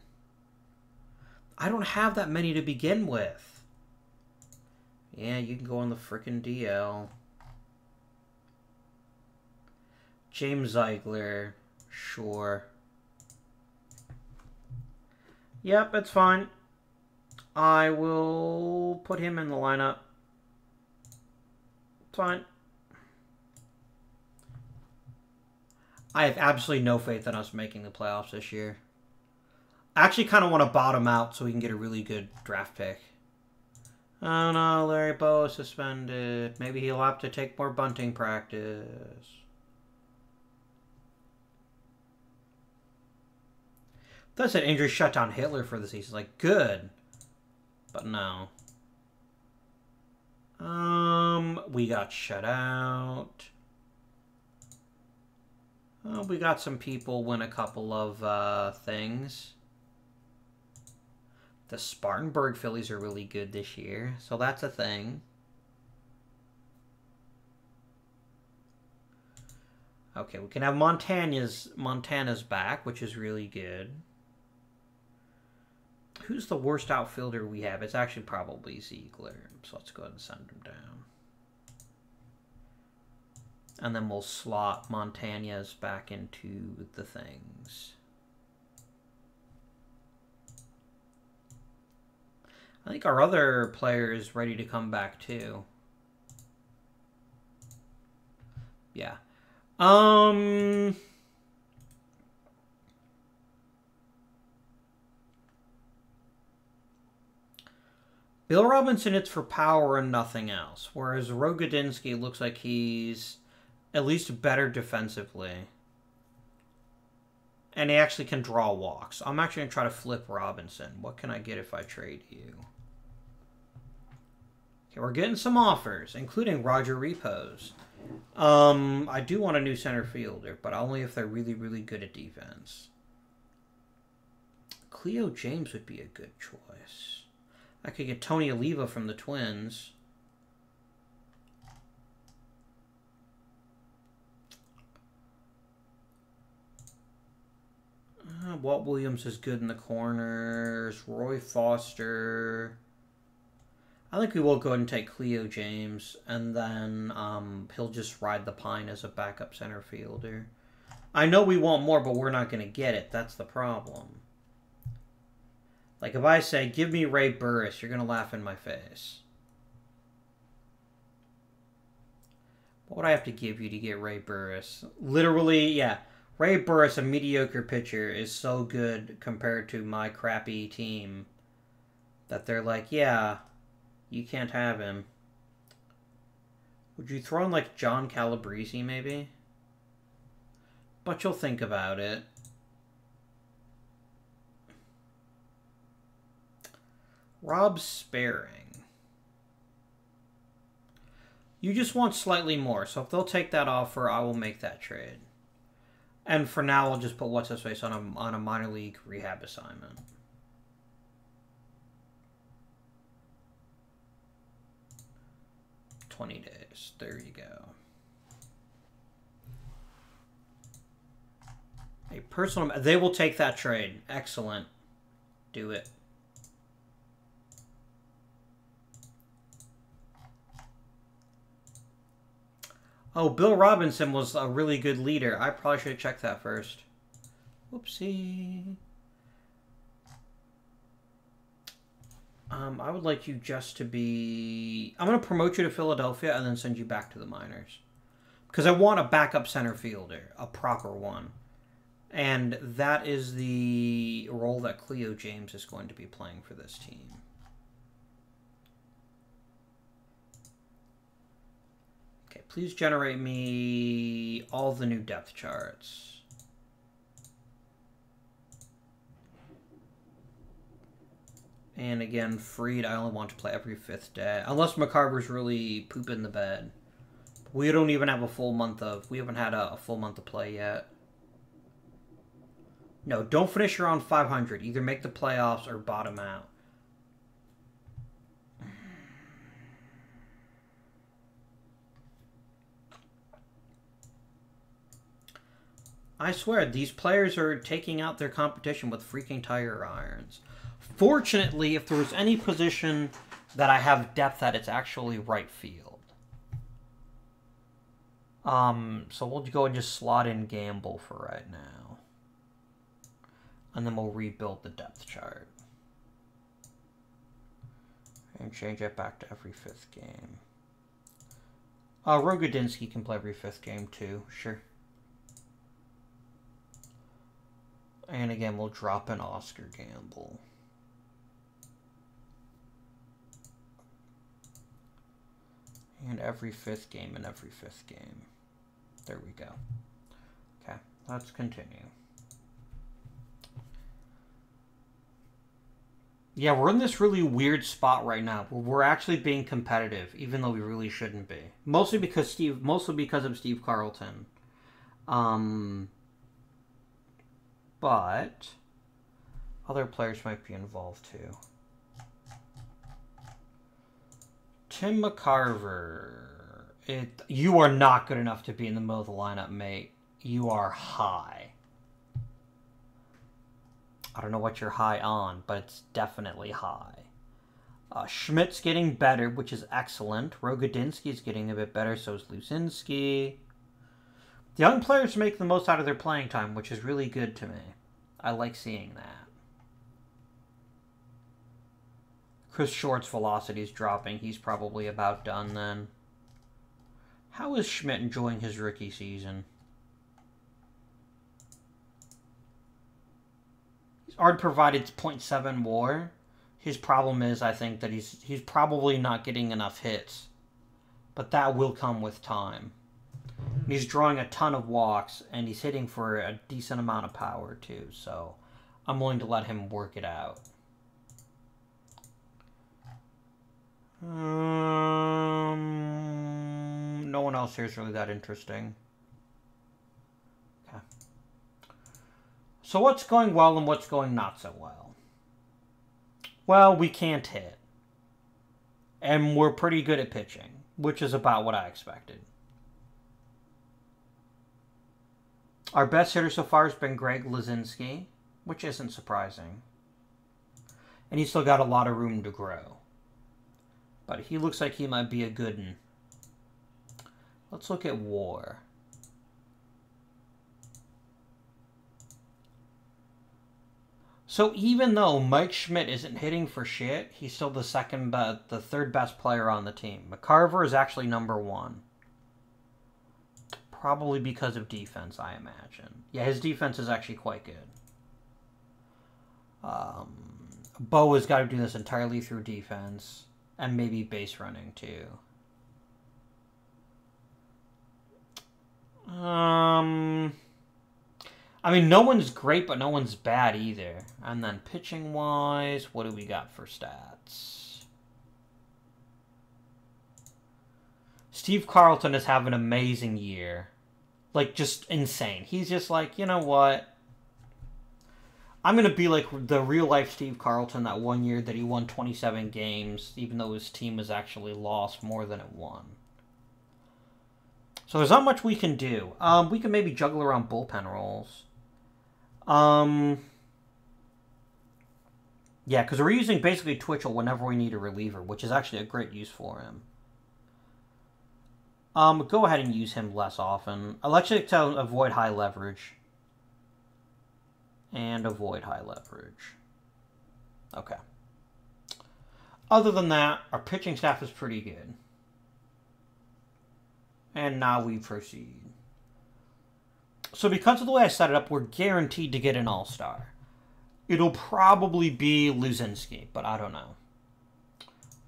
I don't have that many to begin with. Yeah, you can go on the frickin' DL. James Ziegler. Sure. Yep, it's fine. I will put him in the lineup. Fine. I have absolutely no faith in us making the playoffs this year. I actually kind of want to bottom out so we can get a really good draft pick. Oh no, Larry Bowa suspended. Maybe he'll have to take more bunting practice. That's an injury shut down Hitler for the season. Like, good. But no. We got shut out. We got some people win a couple of things. The Spartanburg Phillies are really good this year, so that's a thing. Okay, we can have Montana's back, which is really good. Who's the worst outfielder we have? It's actually probably Ziegler, so let's go ahead and send him down. And then we'll slot Montana's back into the things. I think our other player is ready to come back too. Yeah. Bill Robinson, it's for power and nothing else. Whereas Rogodinsky looks like he's at least better defensively. And he actually can draw walks. I'm actually going to try to flip Robinson. What can I get if I trade you? Okay, we're getting some offers, including Roger Repos. I do want a new center fielder, but only if they're really, really good at defense. Cleo James would be a good choice. I could get Tony Oliva from the Twins. Walt Williams is good in the corners. Roy Foster. I think we will go ahead and take Cleo James, and then he'll just ride the pine as a backup center fielder. I know we want more, but we're not going to get it. That's the problem. Like, if I say, give me Ray Burris, you're going to laugh in my face. What would I have to give you to get Ray Burris? Literally, yeah. Ray Burris, a mediocre pitcher, is so good compared to my crappy team that they're like, yeah, you can't have him. Would you throw in, like, John Calabrese, maybe? but you'll think about it. Rob Sparing. You just want slightly more, so if they'll take that offer, I will make that trade. And for now, I'll just put what's-his-face on a minor league rehab assignment. $20 days. There you go. A personal... They will take that trade. Excellent. Do it. Oh, Bill Robinson was a really good leader. I probably should have checked that first. Whoopsie. I would like you just to be... I'm going to promote you to Philadelphia and then send you back to the minors. Because I want a backup center fielder. A proper one. And that is the role that Cleo James is going to be playing for this team. Okay, please generate me all the new depth charts. And again, Fried, I only want to play every 5th day. Unless McCarver's really pooping the bed. We don't even have a full month of... We haven't had a full month of play yet. No, don't finish around 500. Either make the playoffs or bottom out. I swear, these players are taking out their competition with freaking tire irons. Fortunately, if there was any position that I have depth at, it's actually right field. So we'll go and just slot in Gamble for right now. And then we'll rebuild the depth chart. And change it back to every 5th game. Rogodinsky can play every 5th game too, sure. And again, we'll drop in Oscar Gamble. And every 5th game and every 5th game. There we go. Okay, let's continue. Yeah, we're in this really weird spot right now where we're actually being competitive, even though we really shouldn't be. Mostly because of Steve Carlton. But other players might be involved too. Tim McCarver. You are not good enough to be in the middle of the lineup, mate. You are high. I don't know what you're high on, but it's definitely high. Schmidt's getting better, which is excellent. Rogodinsky's getting a bit better, so is Lusinski. The young players make the most out of their playing time, which is really good to me. I like seeing that. Chris Short's velocity is dropping. He's probably about done then. How is Schmidt enjoying his rookie season? He's already provided 0.7 WAR. His problem is, I think, that he's probably not getting enough hits. But that will come with time. He's drawing a ton of walks, and he's hitting for a decent amount of power, too. So I'm willing to let him work it out. No one else here is really that interesting. Okay. So what's going well and what's going not so well? Well, we can't hit. And we're pretty good at pitching, which is about what I expected. Our best hitter so far has been Greg Luzinski, which isn't surprising. And he's still got a lot of room to grow. But he looks like he might be a good one. Let's look at WAR. So even though Mike Schmidt isn't hitting for shit, he's still the third best player on the team. McCarver is actually number 1. Probably because of defense, I imagine. Yeah, his defense is actually quite good. Bo has got to do this entirely through defense. And maybe base running, too. I mean, no one's great, but no one's bad either. And then pitching-wise, what do we got for stats? Steve Carlton is having an amazing year. Like, just insane. He's just like, you know what? I'm going to be like the real-life Steve Carlton that one year that he won 27 games, even though his team was actually lost more than it won. So there's not much we can do. We can maybe juggle around bullpen roles. Yeah, because we're using basically Twitchell whenever we need a reliever, which is actually a great use for him. Go ahead and use him less often. I'll actually tell avoid high leverage. And avoid high leverage. Okay. Other than that, our pitching staff is pretty good. And now we proceed. So because of the way I set it up, we're guaranteed to get an all-star. It'll probably be Luzinski, but I don't know.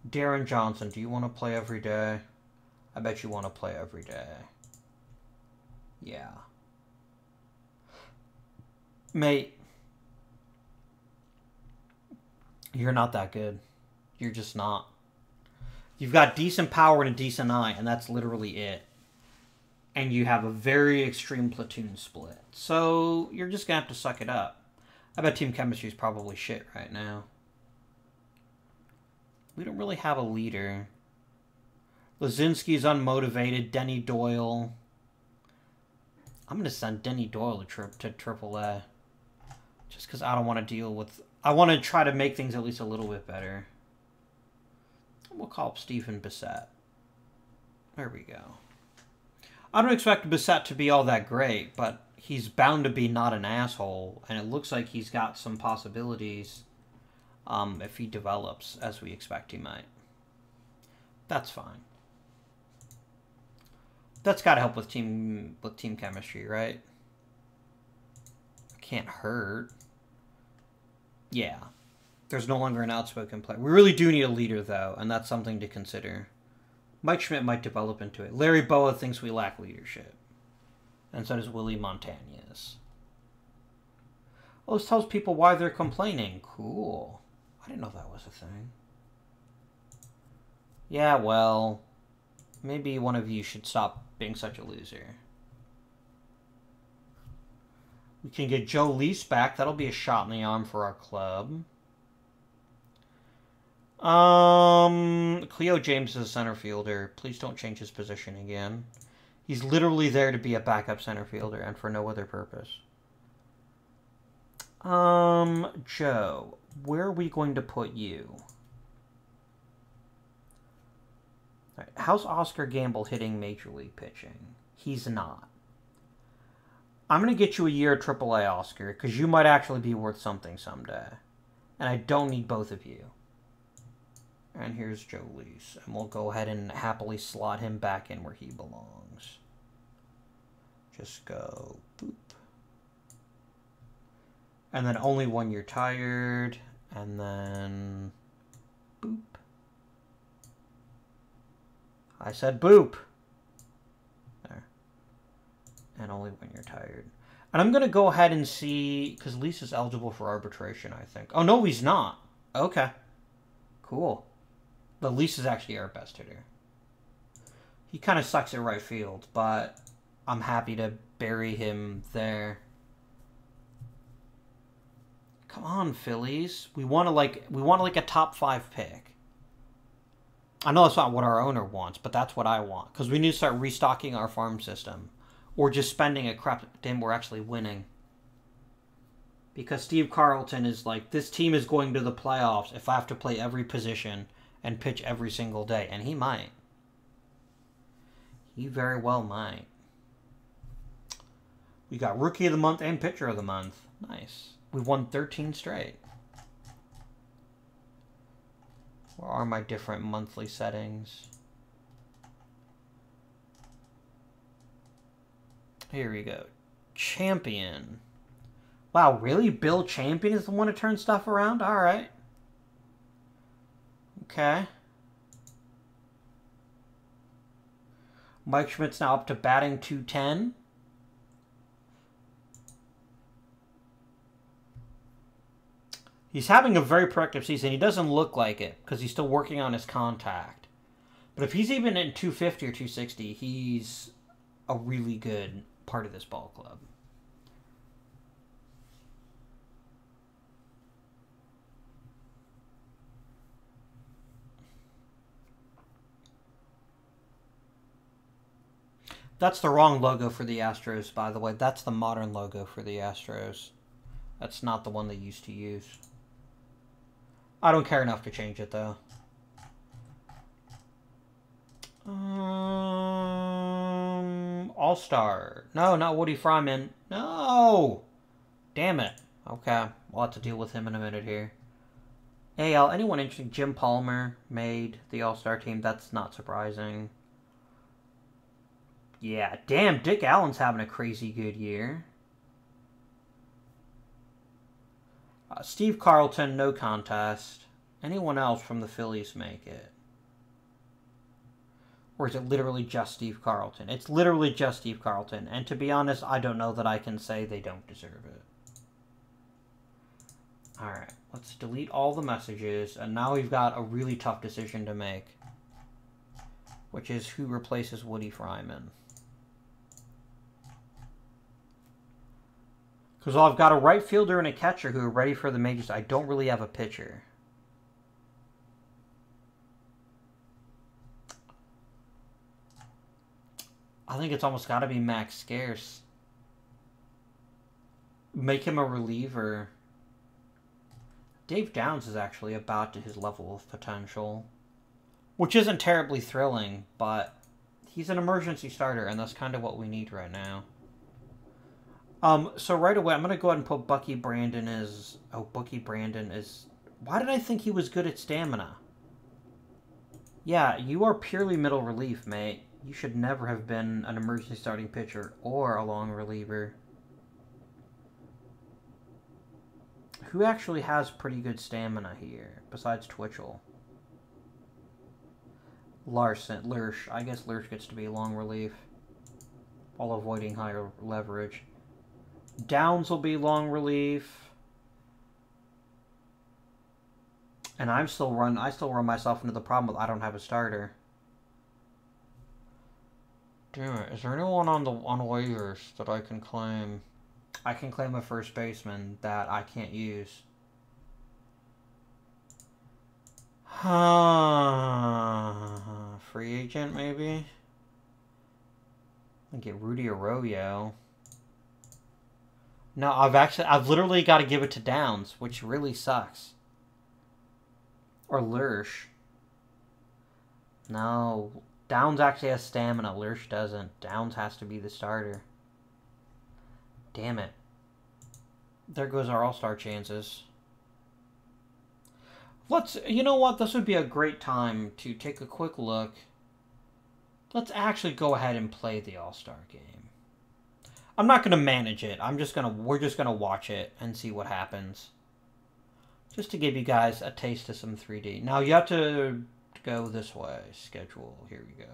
Darren Johnson, do you want to play every day? I bet you want to play every day. Yeah. Mate, you're not that good. You're just not. You've got decent power and a decent eye, and that's literally it. And you have a very extreme platoon split. So you're just going to have to suck it up. I bet team chemistry is probably shit right now. We don't really have a leader. Lazinski's unmotivated. Denny Doyle. I'm going to send Denny Doyle to AAA. Just because I don't want to deal with... I want to try to make things at least a little bit better. We'll call up Stephen Bissett. There we go. I don't expect Bissett to be all that great, but he's bound to be not an asshole, and it looks like he's got some possibilities if he develops as we expect he might. That's fine. That's got to help with team chemistry, right? Can't hurt. Yeah. There's no longer an outspoken player. We really do need a leader, though, and that's something to consider. Mike Schmidt might develop into it. Larry Boa thinks we lack leadership. And so does Willie Montañez. Well, this tells people why they're complaining. Cool. I didn't know that was a thing. Yeah, well, maybe one of you should stop being such a loser. We can get Joe Lease back. That'll be a shot in the arm for our club. Cleo James is a center fielder. Please don't change his position again. He's literally there to be a backup center fielder and for no other purpose. Joe, where are we going to put you? All right, how's Oscar Gamble hitting Major League pitching? He's not. I'm going to get you a year of AAA, Oscar, because you might actually be worth something someday. And I don't need both of you. And here's Joe Lease. And we'll go ahead and happily slot him back in where he belongs. Just go boop. And then only when you're tired. And then boop. I said boop. There. And only when you're tired. And I'm going to go ahead and see, because Lease is eligible for arbitration, I think. Oh, no, he's not. Okay. Cool. But Lease is actually our best hitter. He kind of sucks at right field, but I'm happy to bury him there. Come on, Phillies. We want a top 5 pick. I know that's not what our owner wants, but that's what I want. Because we need to start restocking our farm system. Or just spending a crap damn we're actually winning. Because Steve Carlton is like, this team is going to the playoffs if I have to play every position and pitch every single day. And he might. He very well might. We got Rookie of the Month and Pitcher of the Month. Nice. We've won 13 straight. Where are my different monthly settings? Here we go. Champion. Wow, really? Bill Champion is the one to turn stuff around? Alright. Okay. Mike Schmidt's now up to batting 210. He's having a very productive season. He doesn't look like it because he's still working on his contact. But if he's even in 250 or 260, he's a really good part of this ball club. That's the wrong logo for the Astros, by the way. That's the modern logo for the Astros. That's not the one they used to use. I don't care enough to change it, though. All-Star. No, not Woody Fryman. No! Damn it. Okay, we'll have to deal with him in a minute here. AL, anyone interesting? Jim Palmer made the All-Star team. That's not surprising. Yeah, damn, Dick Allen's having a crazy good year. Steve Carlton, no contest. Anyone else from the Phillies make it? Or is it literally just Steve Carlton? It's literally just Steve Carlton. And to be honest, I don't know that I can say they don't deserve it. Alright, let's delete all the messages. And now we've got a really tough decision to make. Which is who replaces Woody Fryman. Because I've got a right fielder and a catcher who are ready for the majors. I don't really have a pitcher. I think it's almost got to be Max Scarce. Make him a reliever. Dave Downs is actually about to his level of potential. Which isn't terribly thrilling, but he's an emergency starter, and that's kind of what we need right now. So right away, I'm going to go ahead and put Bucky Brandon as... Oh, Bucky Brandon is... Why did I think he was good at stamina? Yeah, you are purely middle relief, mate. You should never have been an emergency starting pitcher or a long reliever. Who actually has pretty good stamina here, besides Twitchell? Lurch. I guess Lurch gets to be long relief, while avoiding higher leverage. Downs will be long relief. And I still run myself into the problem with I don't have a starter. Damn it. Is there anyone on waivers that I can claim? I can claim a first baseman that I can't use. Free agent, maybe? I can get Rudy Arroyo. No, I've literally got to give it to Downs, which really sucks. Or Lurch. No, Downs actually has stamina. Lurch doesn't. Downs has to be the starter. Damn it. There goes our all-star chances. You know what? This would be a great time to take a quick look. Let's actually go ahead and play the all-star game. I'm not going to manage it. We're just going to watch it and see what happens. Just to give you guys a taste of some 3D. Now, you have to go this way. Schedule. Here we go.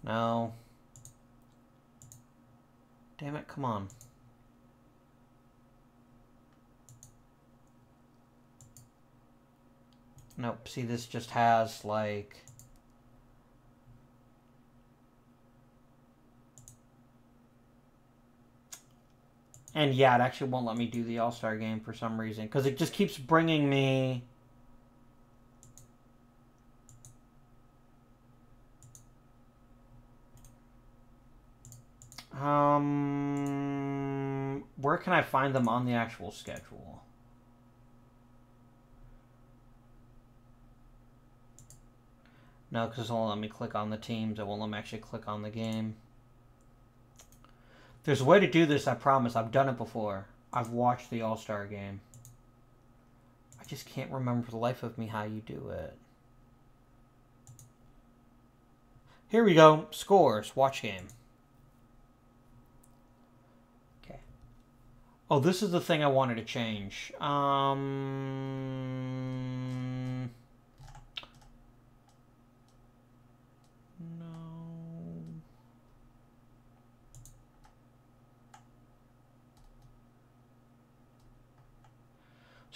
No. Damn it, come on. Nope, see, this just has, like... And yeah, it actually won't let me do the All-Star game for some reason. Because it just keeps bringing me... Where can I find them on the actual schedule? No, because it won't let me click on the teams. It won't let me actually click on the game. There's a way to do this, I promise. I've done it before. I've watched the All-Star game. I just can't remember for the life of me how you do it. Here we go. Scores. Watch game. Okay. Oh, this is the thing I wanted to change. No.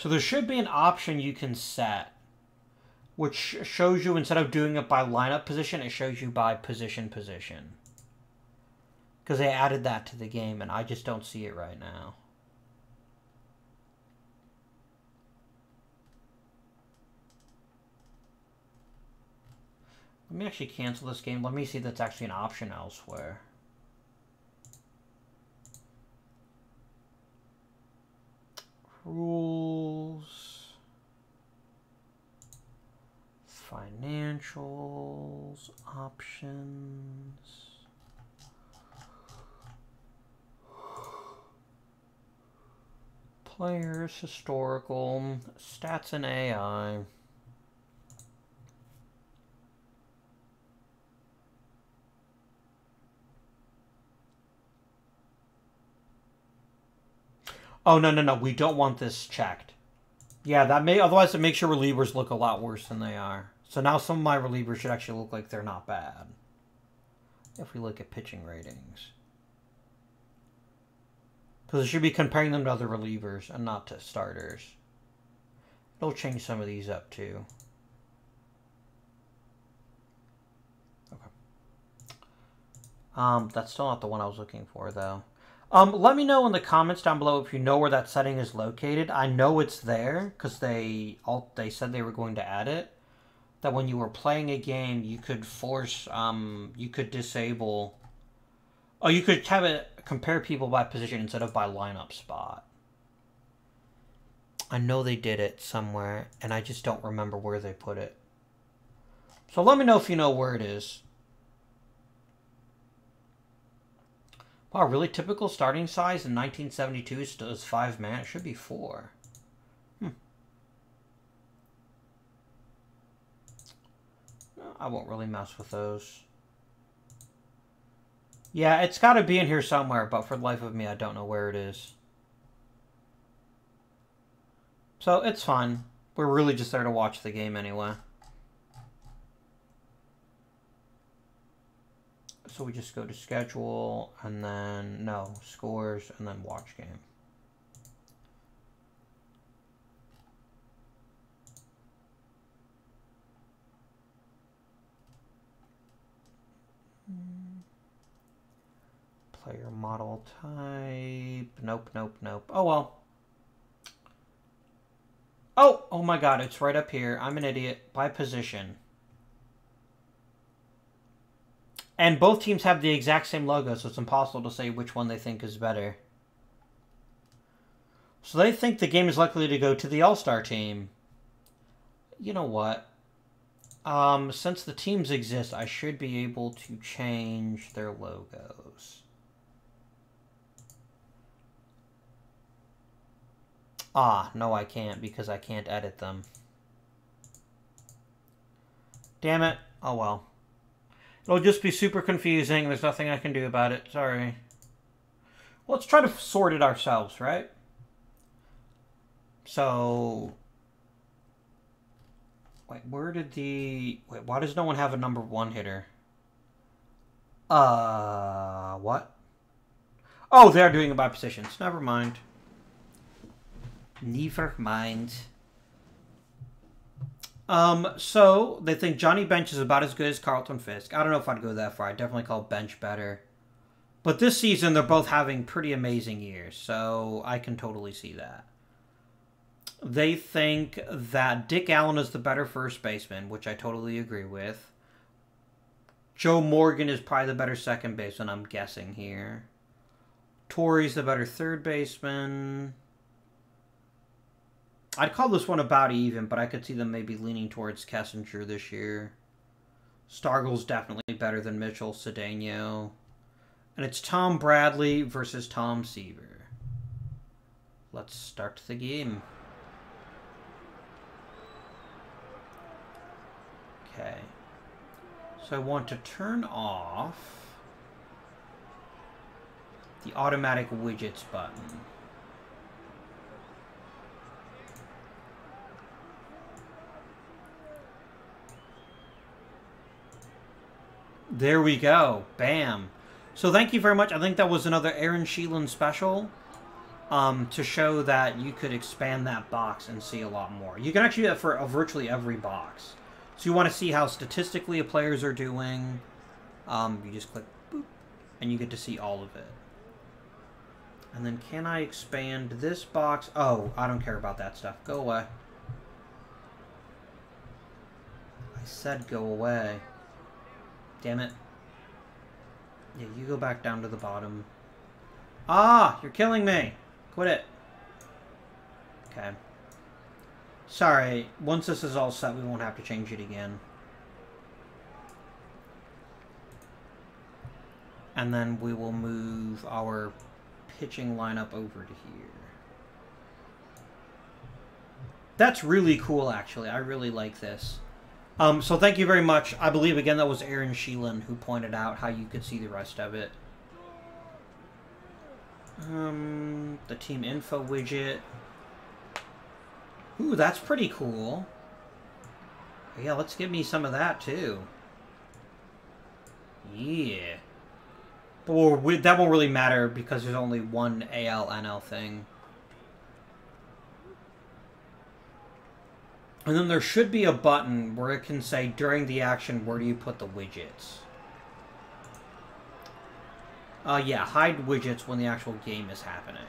So there should be an option you can set, which shows you, instead of doing it by lineup position, it shows you by position. Because they added that to the game, and I just don't see it right now. Let me actually cancel this game. Let me see if that's actually an option elsewhere. Rules. Financials. Options. Players. Historical. Stats and AI. Oh, no. We don't want this checked. Yeah, that may... Otherwise, it makes your relievers look a lot worse than they are. So now some of my relievers should actually look like they're not bad. If we look at pitching ratings. Because it should be comparing them to other relievers and not to starters. It'll change some of these up, too. Okay. That's still not the one I was looking for, though. Let me know in the comments down below if you know where that setting is located. I know it's there because they said they were going to add it. That when you were playing a game, you could force, you could disable... Oh, you could have it compare people by position instead of by lineup spot. I know they did it somewhere, and I just don't remember where they put it. So let me know if you know where it is. Wow, really typical starting size in 1972 is 5 man. It should be 4. I won't really mess with those. Yeah, it's got to be in here somewhere, but for the life of me, I don't know where it is. So it's fine. We're really just there to watch the game anyway. So we just go to schedule, and then, no, scores, and then watch game. Player model type. Nope. Oh, well. Oh my god, it's right up here. I'm an idiot. By position. And both teams have the exact same logo, so it's impossible to say which one they think is better. So they think the game is likely to go to the All-Star team. You know what? Since the teams exist, I should be able to change their logos. Ah, no I can't, because I can't edit them. Damn it. Oh well. It'll just be super confusing. There's nothing I can do about it. Sorry. Well, let's try to sort it ourselves, right? So... Wait, where did the... Wait, why does no one have a number 1 hitter? What? Oh, they're doing it by positions. Never mind. Never mind. So they think Johnny Bench is about as good as Carlton Fisk. I don't know if I'd go that far. I'd definitely call Bench better. But this season, they're both having pretty amazing years, so I can totally see that. They think that Dick Allen is the better first baseman, which I totally agree with. Joe Morgan is probably the better second baseman, I'm guessing here. Torrey's the better third baseman. I'd call this one about even, but I could see them maybe leaning towards Kessinger this year. Stargell's definitely better than Mitchell Cedeno. And it's Tom Bradley versus Tom Seaver. Let's start the game. Okay. So I want to turn off the automatic widgets button. There we go. Bam. So thank you very much. I think that was another Aaron Sheelan special. to show that you could expand that box and see a lot more. You can actually do that for virtually every box. So you want to see how statistically players are doing. You just click boop, and you get to see all of it. And then can I expand this box? Oh, I don't care about that stuff. Go away. I said go away. Damn it. Yeah, you go back down to the bottom. Ah, you're killing me. Quit it. Okay. Sorry, once this is all set, we won't have to change it again. And then we will move our pitching lineup over to here. That's really cool, actually. I really like this. So thank you very much. I believe, again, that was Aaron Sheelan who pointed out how you could see the rest of it. The team info widget. Ooh, that's pretty cool. Yeah, let's give me some of that, too. Yeah. But that won't really matter because there's only one AL-NL thing. And then there should be a button where it can say, during the action, where do you put the widgets? Yeah, hide widgets when the actual game is happening.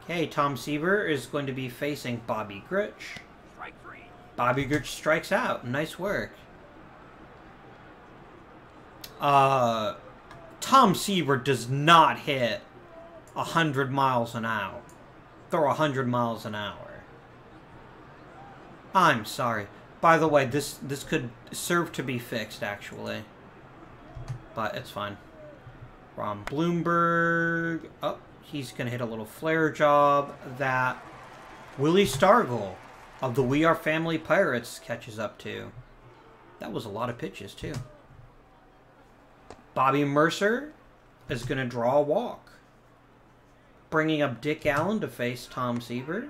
Okay, Tom Seaver is going to be facing Bobby Grich. Bobby Grich strikes out. Nice work. Tom Seaver does not hit 100 miles an hour. Throw 100 miles an hour. I'm sorry. By the way, this could serve to be fixed, actually. But it's fine. Ron Bloomberg. Oh, he's going to hit a little flare job that Willie Stargell of the We Are Family Pirates catches up to. That was a lot of pitches, too. Bobby Mercer is going to draw a walk. Bringing up Dick Allen to face Tom Seaver.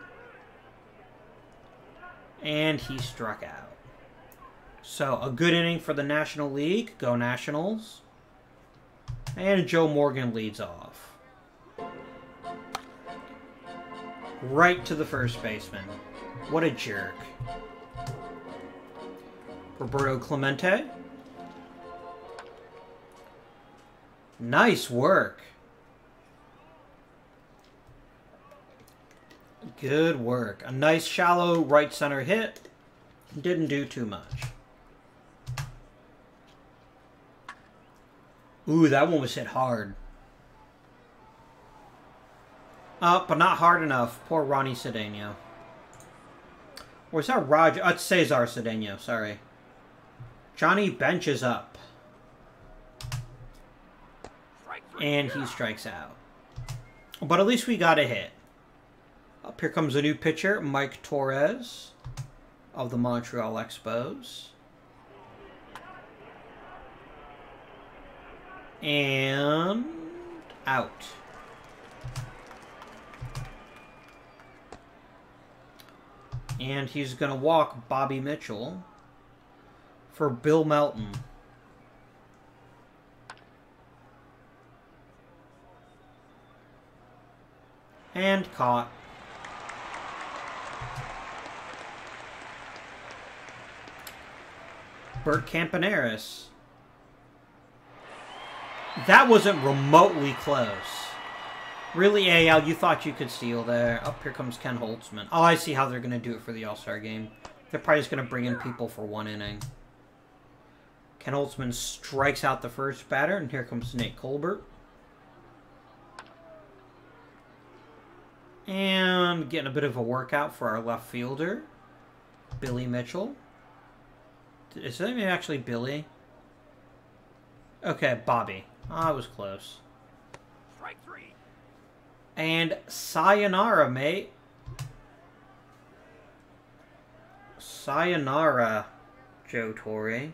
And he struck out. So, a good inning for the National League. Go Nationals. And Joe Morgan leads off. Right to the first baseman. What a jerk. Roberto Clemente. Nice work. Good work. A nice shallow right center hit. Didn't do too much. Ooh, that one was hit hard. But not hard enough. Poor Ronnie Cedeno. Or is that Roger? It's Cesar Cedeno, sorry. Johnny Bench is up. And he strikes out. But at least we got a hit. Up here comes a new pitcher, Mike Torres of the Montreal Expos. And out. And he's going to walk Bobby Mitchell for Bill Melton. And caught. Bert Campaneris. That wasn't remotely close. Really, AL, you thought you could steal there. Up here comes Ken Holtzman. Oh, I see how they're going to do it for the All-Star game. They're probably just going to bring in people for one inning. Ken Holtzman strikes out the first batter, and here comes Nate Colbert. And getting a bit of a workout for our left fielder, Billy Mitchell. Is that maybe actually Billy? Okay, Bobby. I was close. Strike three. And sayonara, mate. Sayonara, Joe Torre.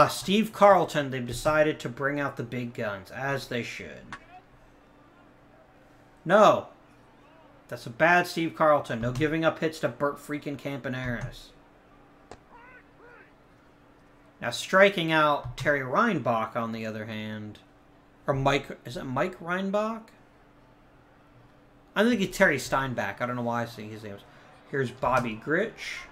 Steve Carlton, they've decided to bring out the big guns, as they should. No. That's a bad Steve Carlton. No giving up hits to Bert freaking Campaneris. Now, striking out Terry Reinbach, on the other hand, Or Mike... Is it Mike Reinbach? I think it's Terry Steinbach. I don't know why I see his names. Here's Bobby Grich.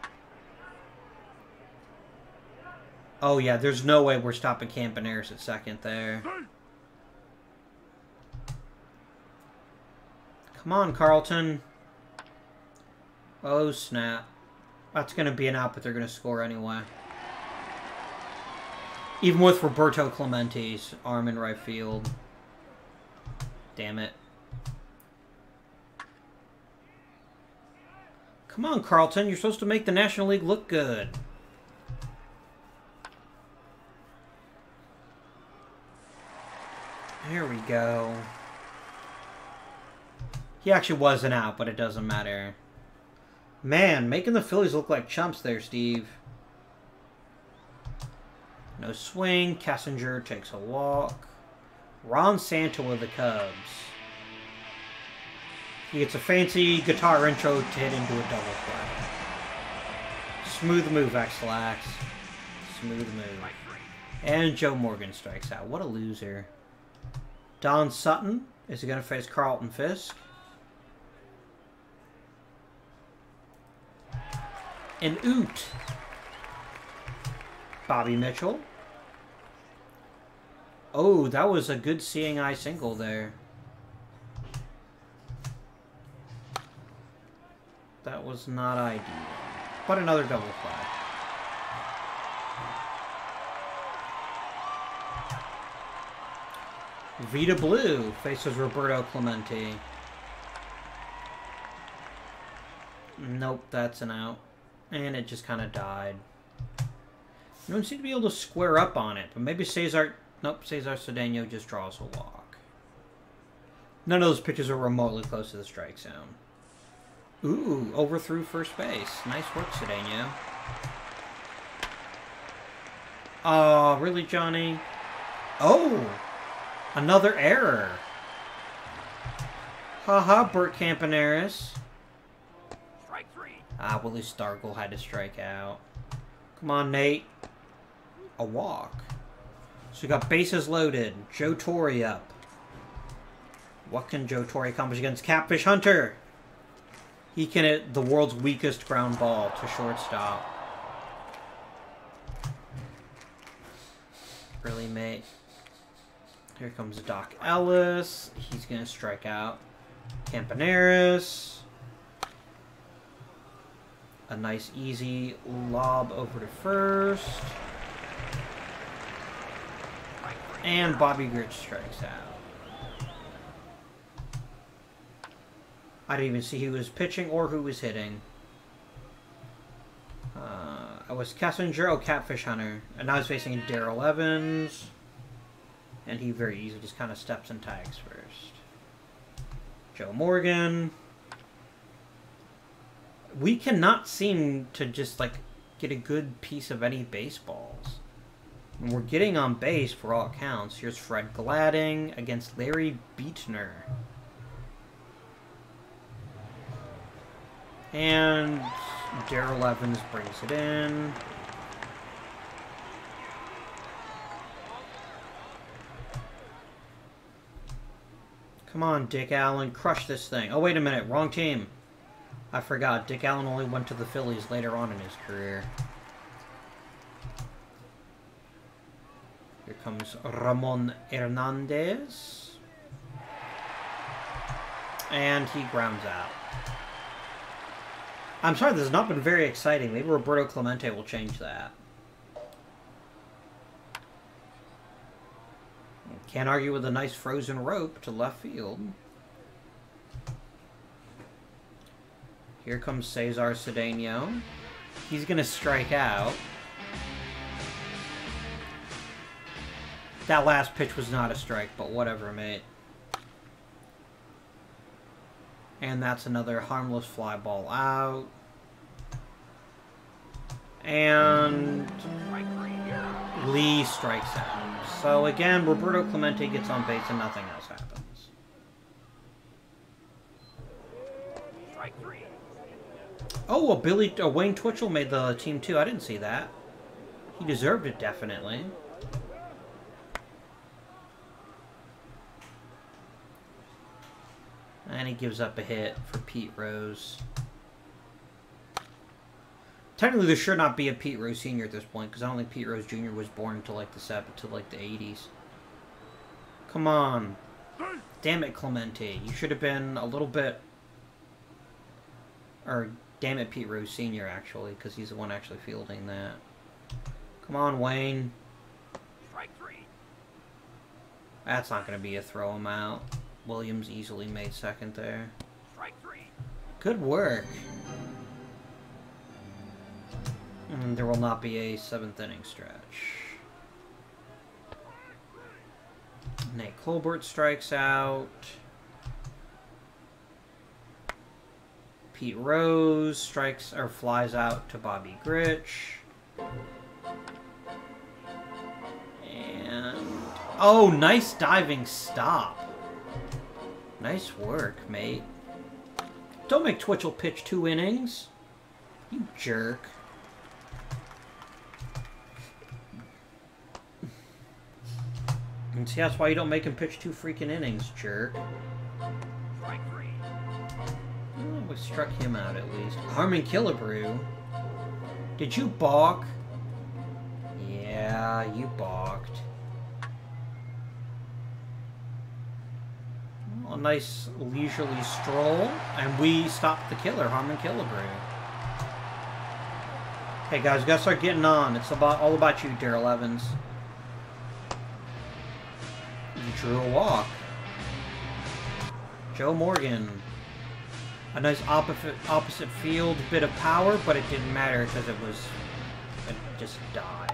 Oh, yeah. There's no way we're stopping Campaneris at second there. Come on, Carlton. Oh, snap. That's going to be an out, but they're going to score anyway. Even with Roberto Clemente's arm in right field. Damn it. Come on, Carlton. You're supposed to make the National League look good. There we go. He actually was an out, but it doesn't matter. Man, making the Phillies look like chumps there, Steve. No swing. Kessinger takes a walk. Ron Santo of the Cubs. He gets a fancy guitar intro to hit into a double play. Smooth move, X-Lax. Smooth move. And Joe Morgan strikes out. What a loser. Don Sutton is going to face Carlton Fisk. An oot. Bobby Mitchell. Oh, that was a good seeing eye single there. That was not ideal. But another double play. Vita Blue faces Roberto Clemente. Nope, that's an out. And it just kind of died. No one seemed to be able to square up on it. But maybe Cesar... Nope, Cesar Cedeno just draws a walk. None of those pitches are remotely close to the strike zone. Ooh, overthrew first base. Nice work, Cedeno. Oh, really, Johnny? Oh! Another error. Haha, Bert Campaneris. Strike 3. Ah, Willie Stargell had to strike out. Come on, Nate. A walk. So we got bases loaded. Joe Torre up. What can Joe Torre accomplish against Catfish Hunter? He can hit the world's weakest ground ball to shortstop. Really, mate? Here comes Doc Ellis. He's going to strike out Campaneris. A nice, easy lob over to first. And Bobby Grich strikes out. I didn't even see who was pitching or who was hitting. I was Kessinger, oh, Catfish Hunter. And now he's facing Darrell Evans. And he very easily just kind of steps and tags first. Joe Morgan. We cannot seem to just, like, get a good piece of any baseballs. And we're getting on base for all counts. Here's Fred Gladding against Larry Beechner. And Darrell Evans brings it in. Come on, Dick Allen. Crush this thing. Oh, wait a minute. Wrong team. I forgot. Dick Allen only went to the Phillies later on in his career. Here comes Ramon Hernandez. And he grounds out. I'm sorry, this has not been very exciting. Maybe Roberto Clemente will change that. Can't argue with a nice frozen rope to left field. Here comes Cesar Cedeno. He's going to strike out. That last pitch was not a strike, but whatever, mate. And that's another harmless fly ball out. And Lee strikes out. So again, Roberto Clemente gets on base and nothing else happens. Strike 3. Oh, a Wayne Twitchell made the team too. I didn't see that. He deserved it, definitely. And he gives up a hit for Pete Rose. Technically, there should not be a Pete Rose Sr. at this point, because I don't think Pete Rose Jr. was born until like the 80s. Come on. Damn it, Clemente. You should have been a little bit... Or, damn it, Pete Rose Sr., actually, because he's the one actually fielding that. Come on, Wayne. Strike 3. That's not going to be a throw him out. Williams easily made second there. Strike 3. Good work. And there will not be a 7th inning stretch. Nate Colbert strikes out. Pete Rose strikes or flies out to Bobby Grich. And oh, nice diving stop. Nice work, mate. Don't make Twitchell pitch 2 innings. You jerk. And see, that's why you don't make him pitch 2 freaking innings, jerk. Strike 3. Oh, we struck him out at least. Harmon Killebrew. Did you balk? Yeah, you balked. A nice leisurely stroll, and we stopped the killer, Harmon Killebrew. Hey guys, we gotta start getting on. It's all about you, Darrell Evans. You drew a walk. Joe Morgan. A nice opposite field bit of power, but it didn't matter because it just died.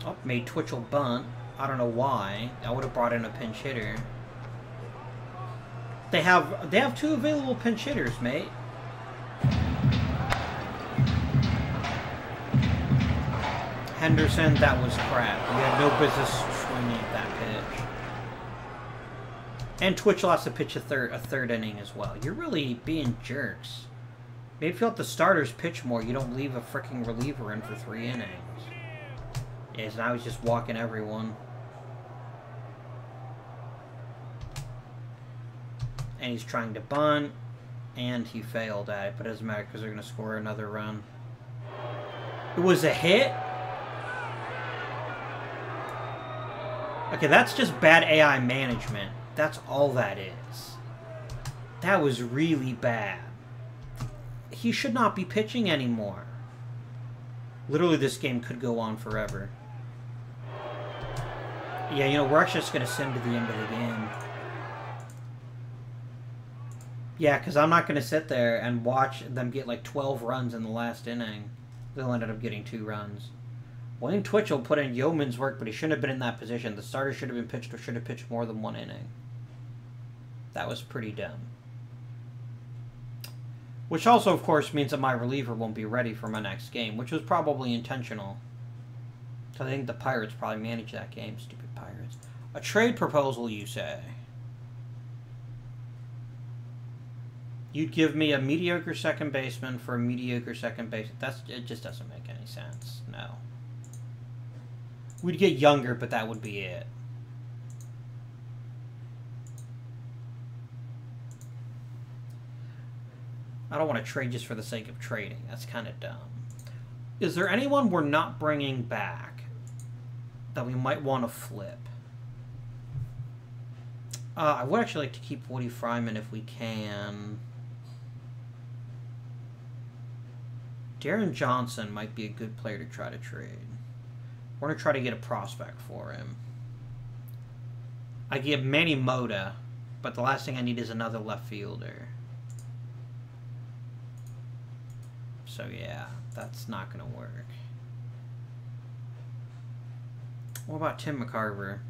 Oh, made Twitchell bunt. I don't know why. I would have brought in a pinch hitter. They have 2 available pinch hitters, mate. Henderson, that was crap. We had no business swinging at that pitch. And Twitchell has to pitch a third inning as well. You're really being jerks. Maybe if you let the starters pitch more, you don't leave a freaking reliever in for 3 innings. Yes, now he's just walking everyone. And he's trying to bunt, and he failed at it, but it doesn't matter because they're going to score another run. It was a hit? Okay, that's just bad AI management. That's all that is. That was really bad. He should not be pitching anymore. Literally, this game could go on forever. Yeah, you know, we're actually just going to sim to the end of the game. Yeah, because I'm not going to sit there and watch them get like 12 runs in the last inning. They'll end up getting 2 runs. Wayne Twitchell put in yeoman's work, but he shouldn't have been in that position. The starter should have been pitched or should have pitched more than 1 inning. That was pretty dumb. Which also, of course, means that my reliever won't be ready for my next game, which was probably intentional. So I think the Pirates probably managed that game. Stupid Pirates. A trade proposal, you say? You'd give me a mediocre second baseman for a mediocre second baseman. It just doesn't make any sense. No. We'd get younger, but that would be it. I don't want to trade just for the sake of trading. That's kind of dumb. Is there anyone we're not bringing back that we might want to flip? I would actually like to keep Woody Fryman if we can. Darren Johnson might be a good player to try to trade. We're going to try to get a prospect for him. I give Manny Mota, but the last thing I need is another left fielder. So yeah, that's not going to work. What about Tim McCarver?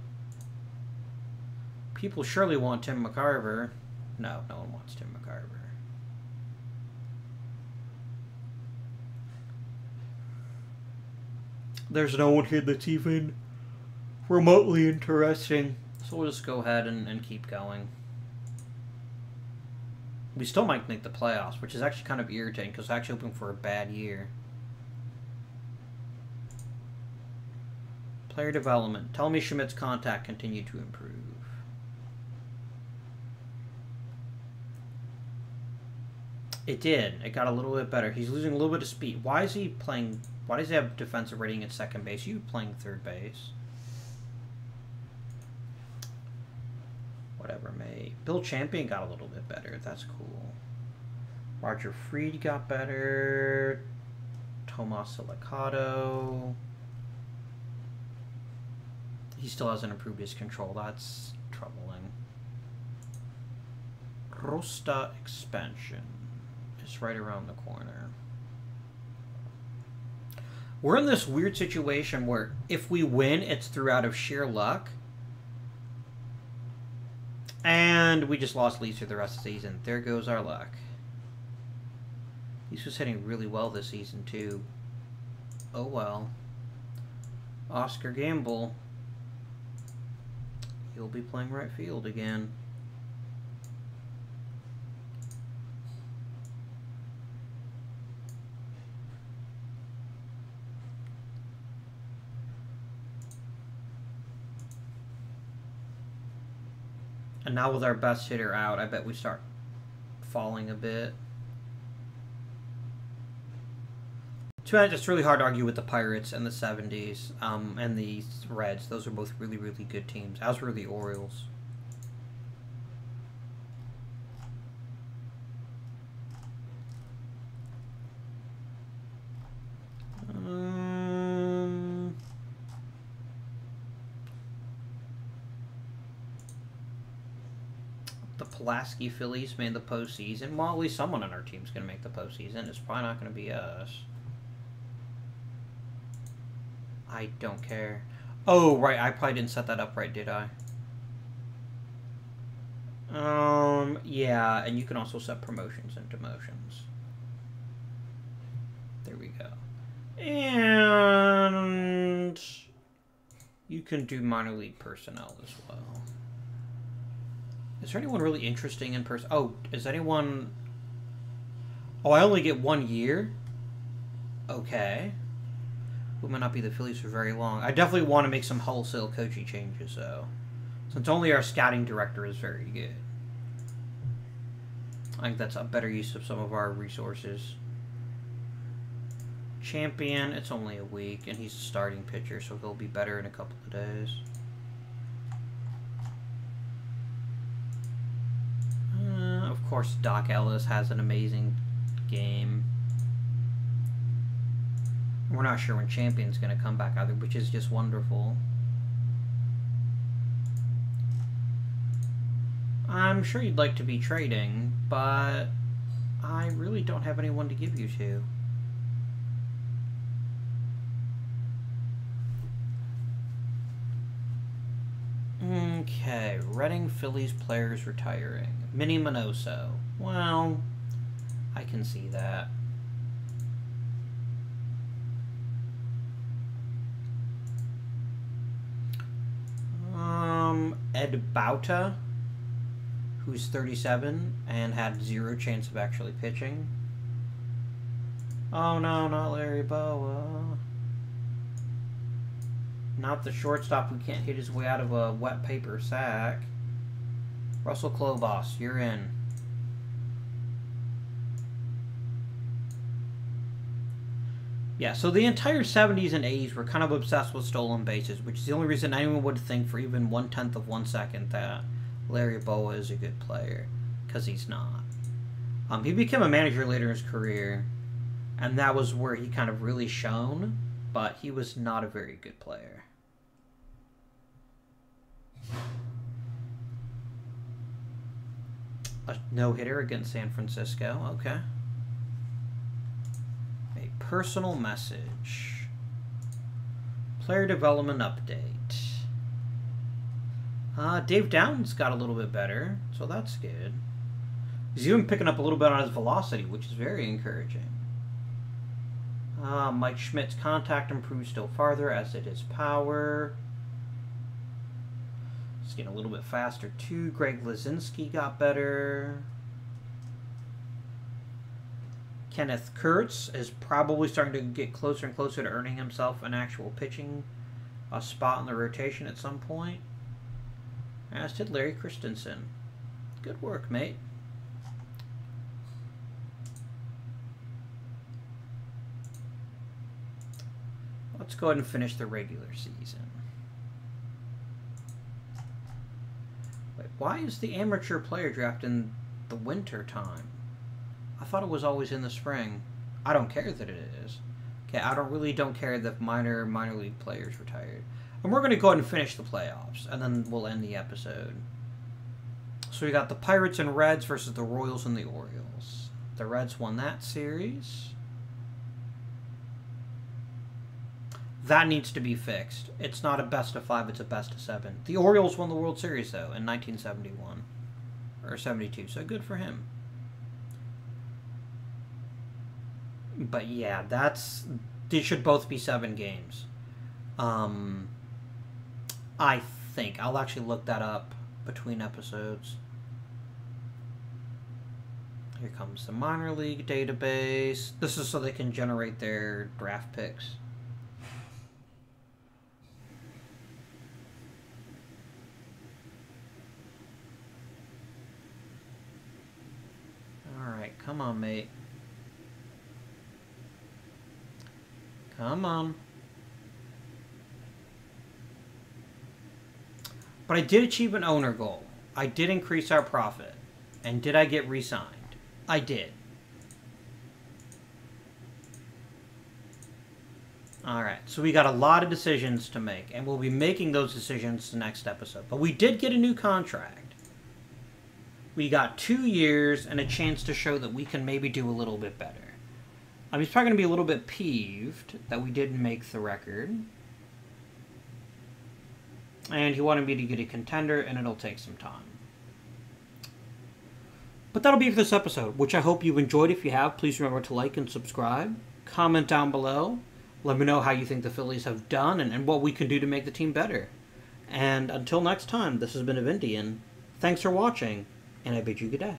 People surely want Tim McCarver. No, no one wants Tim McCarver. There's no one here that's even remotely interesting. So we'll just go ahead and keep going. We still might make the playoffs, which is actually kind of irritating because I'm actually hoping for a bad year. Player development. Tell me Schmidt's contact continued to improve. It did. It got a little bit better. He's losing a little bit of speed. Why is he playing... Why does he have defensive rating at second base? You playing third base. Whatever, mate. Bill Champion got a little bit better. That's cool. Roger Freed got better. Tomas Silicato. He still hasn't improved his control. That's troubling. Rosta expansion is right around the corner. We're in this weird situation where if we win, it's through out of sheer luck. And we just lost Leeds for the rest of the season. There goes our luck. Leeds was hitting really well this season, too. Oh, well. Oscar Gamble. He'll be playing right field again. And now with our best hitter out, I bet we start falling a bit. It's really hard to argue with the Pirates and the 70s and the Reds. Those are both really, really good teams, as were the Orioles. The Pulaski Phillies made the postseason. Well, at least someone on our team's going to make the postseason. It's probably not going to be us. I don't care. Oh, right. I probably didn't set that up right, did I? Yeah, and you can also set promotions and demotions. There we go. And you can do minor league personnel as well. Is there anyone really interesting in person? Oh, is anyone... Oh, I only get 1 year? Okay. We might not be the Phillies for very long. I definitely want to make some wholesale coaching changes, though. Since only our scouting director is very good. I think that's a better use of some of our resources. Champion, it's only a week, and he's a starting pitcher, so he'll be better in a couple of days. Of course, Doc Ellis has an amazing game. We're not sure when Champion's going to come back either, which is just wonderful. I'm sure you'd like to be trading, but I really don't have anyone to give you to. Okay, Reading Phillies players retiring. Minnie Minoso. Well, I can see that. Ed Bauta, who's 37 and had 0 chance of actually pitching. Oh no, not Larry Boa. Not the shortstop who can't hit his way out of a wet paper sack. Russell Klobos, you're in. Yeah, so the entire 70s and 80s were kind of obsessed with stolen bases, which is the only reason anyone would think for even 1/10 of 1 second that Larry Boa is a good player, because he's not. He became a manager later in his career, and that was where he kind of really shone, but he was not a very good player. A no-hitter against San Francisco, okay. A personal message. Player development update. Dave Downs got a little bit better, so that's good. He's even picking up a little bit on his velocity, which is very encouraging. Mike Schmidt's contact improved still farther, as did his power. He's getting a little bit faster, too. Greg Lazinski got better. Kenneth Kurtz is probably starting to get closer and closer to earning himself an actual pitching spot in the rotation at some point. As did Larry Christensen. Good work, mate. Let's go ahead and finish the regular season. Wait, why is the amateur player draft in the winter time? I thought it was always in the spring. I don't care that it is. Okay, I don't care that minor league players retired. And we're going to go ahead and finish the playoffs, and then we'll end the episode. So we got the Pirates and Reds versus the Royals and the Orioles. The Reds won that series. That needs to be fixed. It's not a best of 5, it's a best of 7. The Orioles won the World Series, though, in 1971. Or 72, so good for him. But yeah, these should both be 7 games. I think. I'll actually look that up between episodes. Here comes the minor league database. This is so they can generate their draft picks. Alright, come on, mate. Come on. But I did achieve an owner goal. I did increase our profit. And did I get re-signed? I did. Alright, so we got a lot of decisions to make. And we'll be making those decisions the next episode. But we did get a new contract. We got 2 years and a chance to show that we can maybe do a little bit better. He's probably going to be a little bit peeved that we didn't make the record. And he wanted me to get a contender, and it'll take some time. But that'll be it for this episode, which I hope you enjoyed. If you have, please remember to like and subscribe. Comment down below. Let me know how you think the Phillies have done and what we can do to make the team better. And until next time, this has been Avindian. Thanks for watching, and I bid you good day.